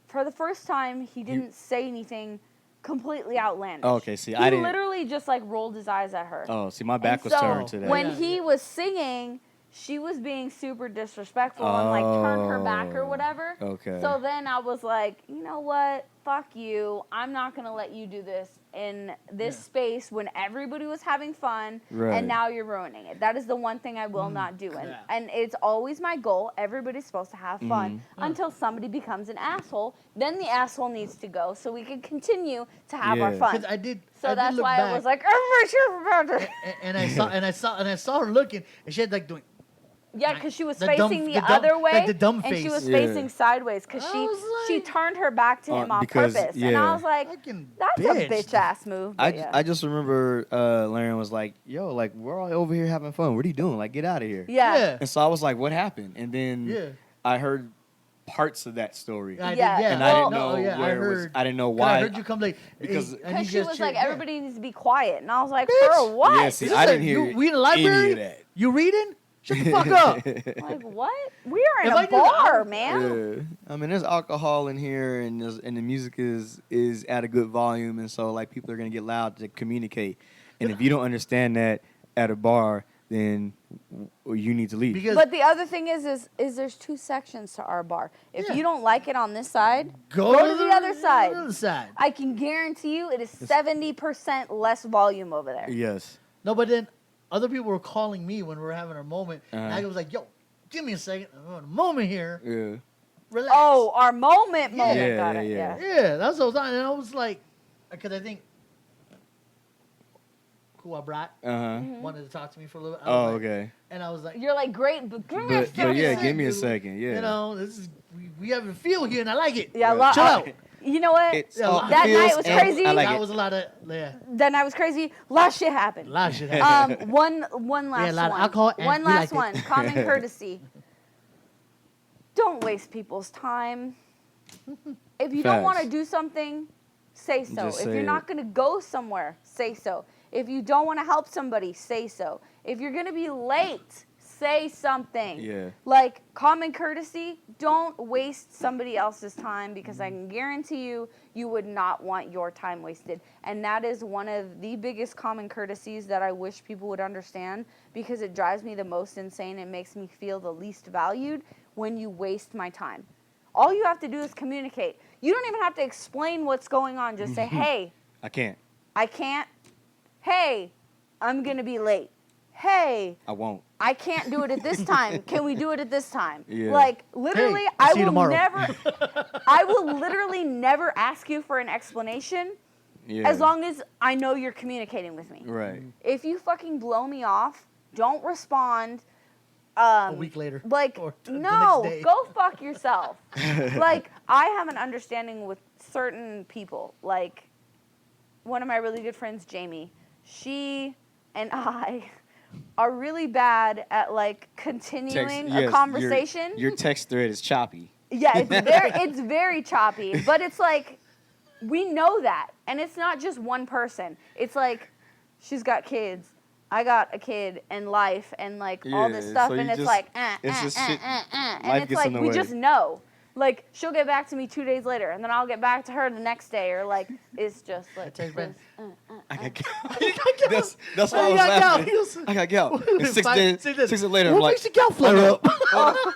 For the first time, he didn't say anything completely outlandish. Oh, okay, see, he I didn't. literally just like rolled his eyes at her. Oh, see, my back And was so turned to that. when Yeah, he yeah. was singing, she was being super disrespectful and like turned her back or Oh, whatever. okay. So then I was like, you know what? Fuck you. I'm not gonna let you do this in this space when everybody was having fun, Right. and now you're ruining it. That is the one thing I will not do. And yeah. and it's always my goal. Everybody's supposed to have fun until somebody becomes an asshole. Then the asshole needs to go so we can continue to have our Yeah. fun. Because I did. So I did that's look why back, I was like, everybody should about it. and I saw her looking, and she had like doing. Yeah, because she was The facing dumb- the the dumb- other way, like the dumb and she face. was Yeah. facing sideways because I she was she like- turned her back to him on because- purpose, and yeah. I was like, Fucking that's bitch. a bitch ass move. But yeah. I just remember Lauren was like, "Yo, like we're all over here having fun. What are you doing? Like, get out of here." yeah. Yeah. And so I was like, "What happened?" And then Yeah. I heard parts of that story, I did, Yeah. yeah. and I didn't Well- know yeah, where I it was. heard. I didn't know 'Cause why. I heard you come like Because- hey, and Because he she just was cheered, like, yeah. everybody needs to be quiet, and I was like, Bitch. for what? Yeah, see, This I is didn't like, hear we in the library. any of that. You reading? Shut the fuck up. Like what? We are in If I a knew that, I bar, would- man. Yeah. I mean, there's alcohol in here, and the music is at a good volume, and so like people are gonna get loud to communicate. And if you don't understand that at a bar, then you need to leave. Because But the other thing is there's 2 sections to our bar. If Yeah. you don't like it on this side, go to the other side. The other side. I can guarantee you it is 70% less volume over there. Yes. No, but then other people were calling me when we were having our moment, and Uh-huh. I was like, "Yo, give me a second. I'm having a moment here. Yeah. Relax." Oh, our moment. Yeah, Got yeah, it. yeah. yeah, that's what I was on. And I was like, because I think who I brought Uh-huh. wanted to talk to me for a little bit. I Oh, was like- okay. And I was like, You're like, great, but give me a But second. yeah, give me a dude. second. Yeah. you know, this is we have a feel here, and I like it. Yeah, Right. Chill out. You know what? It's Yeah, all that feels night was and crazy. I like that it. was a lot of That night was crazy. A lot of shit happened. a lot of shit. happened. One last Yeah, a lot of one. alcohol and One we last liked one. it. Common courtesy. Don't waste people's time. If you don't want to Facts. do something, say so. Just If say you're it. not going to go somewhere, say so. If you don't want to help somebody, say so. If you're going to be late, say something. Yeah. Like, common courtesy, don't waste somebody else's time, because I can guarantee you, you would not want your time wasted. And that is one of the biggest common courtesies that I wish people would understand, because it drives me the most insane. It makes me feel the least valued when you waste my time. All you have to do is communicate. You don't even have to explain what's going on. Just say, hey, I can't. I can't. Hey, I'm going to be late. Hey, I won't. I can't do it at this time. Can we do it at this time? Yeah. Like, literally, Hey, I'll I see you will tomorrow. never, I will literally never ask you for an explanation Yeah. as long as I know you're communicating with me. Right. If you fucking blow me off, don't respond. A week later. Like, or the no, next day. go fuck yourself. Like, I have an understanding with certain people. Like, one of my really good friends, Jamie, she and I are really bad at, like, continuing a conversation. Your text thread is choppy. Yeah, it's very choppy, but it's like, we know that, and it's not just one person. It's like, she's got kids, I got a kid, and life, and like all this Yeah, stuff, so and you it's just- like, it's just shit. and Life it's gets like in the we way. just know. Like, she'll get back to me 2 days later, and then I'll get back to her the next day, or like, it's just like, text back. I got gout. That's why I was got gout. laughing. I got gout. And 6 5, days, 6 days. 6 days later, I'm What like, makes your gout flare up?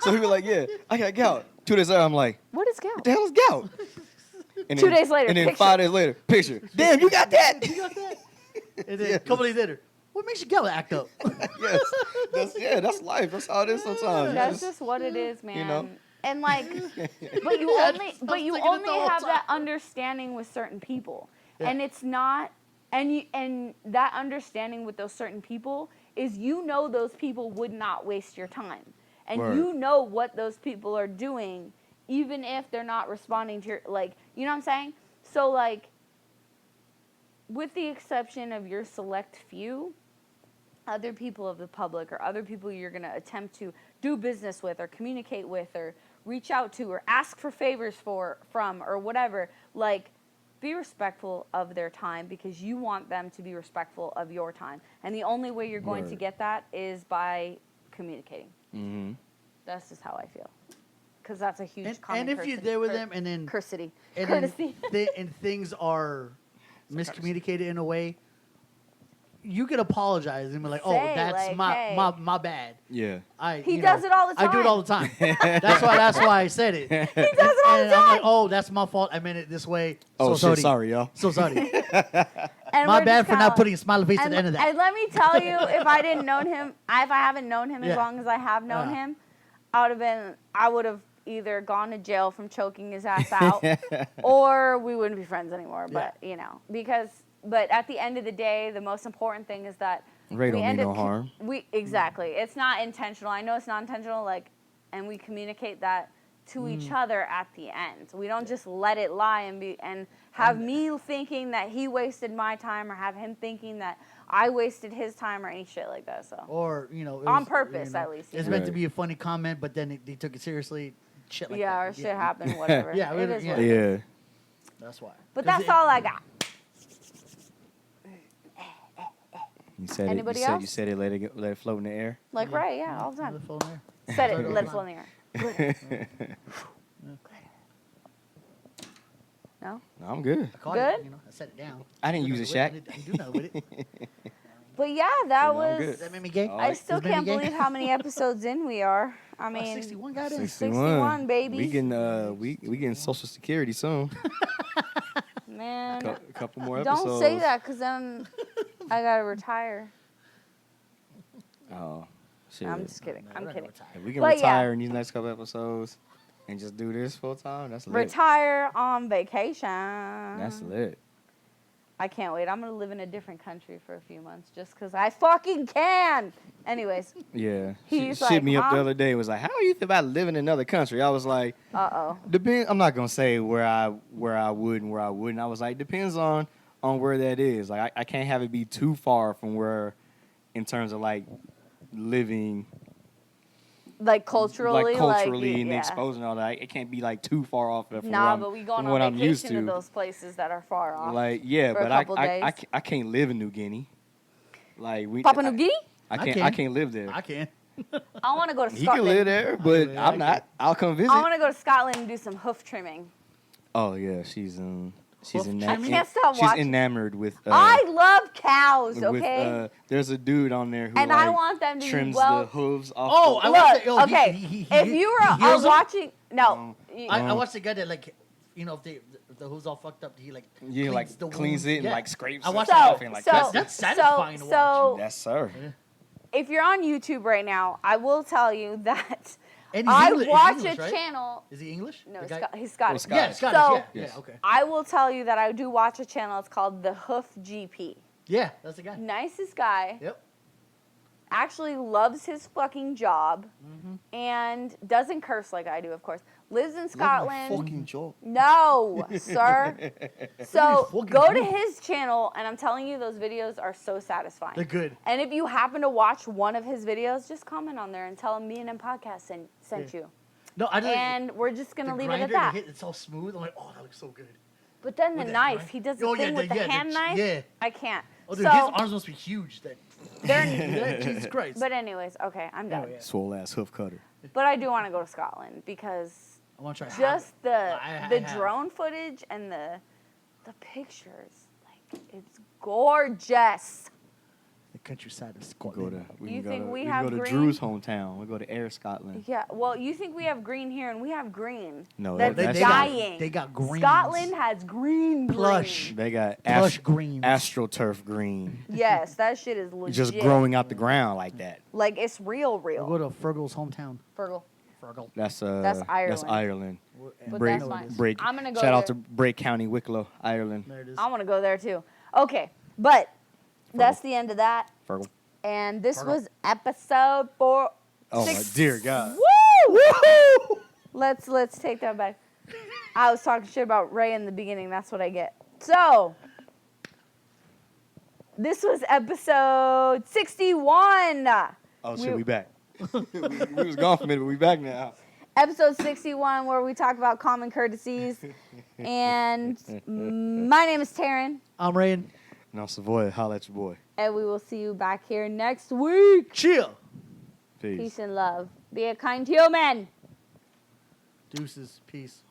so he was like, yeah, I got gout. 2 days later, I'm like, what is gout? what the hell is gout? And 2 days later, and then picture. 5 days later, picture. Damn, you got that? You got that? And then a couple days later, what makes your gout act up? Yes, that's life. That's how it is sometimes. That's just what it is, man. know? And like, but you Yeah, only, I was but you thinking it only the whole have that time. understanding with certain people, Yeah. and it's not, and that understanding with those certain people is, you know, those people would not waste your time, and Word. you know what those people are doing, even if they're not responding to your, like, you know what I'm saying? So like, with the exception of your select few, other people of the public, or other people you're going to attempt to do business with, or communicate with, or reach out to, or ask for favors from, or whatever, like, be respectful of their time, because you want them to be respectful of your time. And the only way you're going to Word. get that is by communicating. Mm-hmm. That's just how I feel. Because that's a huge And, common and if you're there with them, and then courtesy. and Courtesy. then and things are miscommunicated in a way, you could apologize and be like, "Oh, Say, that's like, hey. my bad." Yeah. He does it all the I do it time. all the time. That's why I said it. He does it all And the I'm like, time. "Oh, that's my fault. I meant it this way." Oh, so shit, sorry, y'all. So sorry. And My we're bad just for kinda not like- putting a smiley face at and, the end of that. and let me tell you, if I didn't know him, if I haven't known him as Yeah. long as I have known Yeah. him, I would have either gone to jail from choking his ass out, or we wouldn't be friends anymore. But you know, but at the end of the day, the most important thing is that Ray we don't mean end no up harm. Exactly. It's not intentional. I know it's not intentional. Like, and we communicate that to each other at the end. We don't just let it lie and have me thinking that he wasted my time, or have him thinking that I wasted his time, or any shit like that. So Or it on was, purpose, at least, you It's know. meant to Right. be a funny comment, but then they took it seriously. Shit like yeah, that. or shit happened, whatever. Yeah, it is yeah. what it is. Yeah. That's why. But 'Cause that's all I got. You said Anybody it. You else? said it. Let it float in the air. Like, Yeah. right, yeah, all the Let time. it fall in there. Said it, Let it let it fly. flow in the air. No? No, I'm good. I caught Good? it. I set it down. I didn't use it, Shaq. I didn't do nothing with it. But yeah, that No, I'm was. good. Does that make me gay? Oh, I still Does that make can't me gay? believe how many episodes in we are. I mean, 61 got in. 61, baby. We getting we getting Social Security soon. man, A couple more episodes. don't say that, because then I gotta retire. Oh, shit. I'm just kidding. I'm kidding. If we can But yeah. retire in these next couple episodes and just do this full time, that's lit. Retire on vacation. That's lit. I can't wait. I'm gonna live in a different country for a few months just because I fucking can. Anyways, Yeah. He's She like, shit me up the huh? other day. Was like, how do you feel about living in another country? I was like, uh-oh. I'm not gonna say where I would and where I wouldn't. I was like, depends on where that is. Like, I can't have it be too far from where, in terms of like living, Like culturally, and yeah. exposing all that. It can't be like too far off of Nah, from but we going what on I'm used vacation to to. those places that are far off. Like, yeah, for a but couple I days. can't live in New Guinea. Like Papua New Guinea? I I can't can. I can't live there. I can. I want to go to He can Scotland. live there, but yeah, I'm not. I'll come visit. I want to go to Scotland and do some hoof trimming. Oh yeah, she's trimming? I can't stop she's watching. enamored with. I love cows. with, Okay. there's a dude on there who And like I want them to be trims well- the hooves off. Oh, the, I watched Look, it. Oh, okay. If you are heals them? watching, no. I watched the guy that like, if the hooves all fucked up, he like yeah, like the cleans wounds. it and Yeah. like scrapes. I it watched off that. and, like, so, cuts it. That's satisfying to watch. So, Yes, sir. if you're on YouTube right now, I will tell you that And he's I Engli- he's watch English, a right? channel. Is he English? No, The guy- he's Scottish. Scottish. Yeah, Scottish. So- yeah. Yes. Yeah. Okay. I will tell you that I do watch a channel. It's called the Hoof GP. Yeah, that's the guy. Nicest guy. Yep. Actually loves his fucking job and doesn't curse like I do, of course. Lives in Scotland. Fucking joke. No, sir. So fucking go to joke. his channel, and I'm telling you, those videos are so satisfying. They're good. And if you happen to watch one of his videos, just comment on there and tell him Me and Him Podcast sent you. No, I just And we're just gonna the leave it grinder, at the that. hit, it's all smooth. I'm like, oh, that looks so good. But then the With that knife, grind- he does the Oh, thing yeah, with the hand knife. Yeah. I can't. Oh, dude, so, his arms must be huge. That. they're, Jesus Christ. but anyways, okay, I'm done. Oh, yeah. Swole ass hoof cutter. But I do want to go to Scotland because I want to try. just the I the have. drone footage and the pictures, like it's gorgeous. the countryside of We Scotland. You can think go to, we we have can go to green? Drew's hometown. We go to Air Scotland. Yeah, well, you think we have green here, and we have green. No, that's that's dying. They got greens. Scotland has green. Plush. They got Plush greens. AstroTurf green. Yes, that shit is legit. Just growing out the ground like that. Like it's real. We'll go to Fergal's hometown. Fergal. Fergal. That's That's Ireland. That's Ireland. But Bray, that's fine. Bray, I'm gonna go shout out to there. Bray County, Wicklow, Ireland. There it is. I want to go there too. Okay, but that's the end of that. Fergal. And this Fergal. was episode 4. Oh my dear God. Woo! Let's take that back. I was talking shit about Ray in the beginning. That's what I get. So, this was episode 61. Oh shit, we back. we was gone for a minute, but we back now. Episode 61, where we talk about common courtesies. And my name is Taryn, I'm Rayan. Now Savoy, holla at your boy. and we will see you back here next week. Chill. Peace. Peace and love. Be a kind human. Deuces. Peace.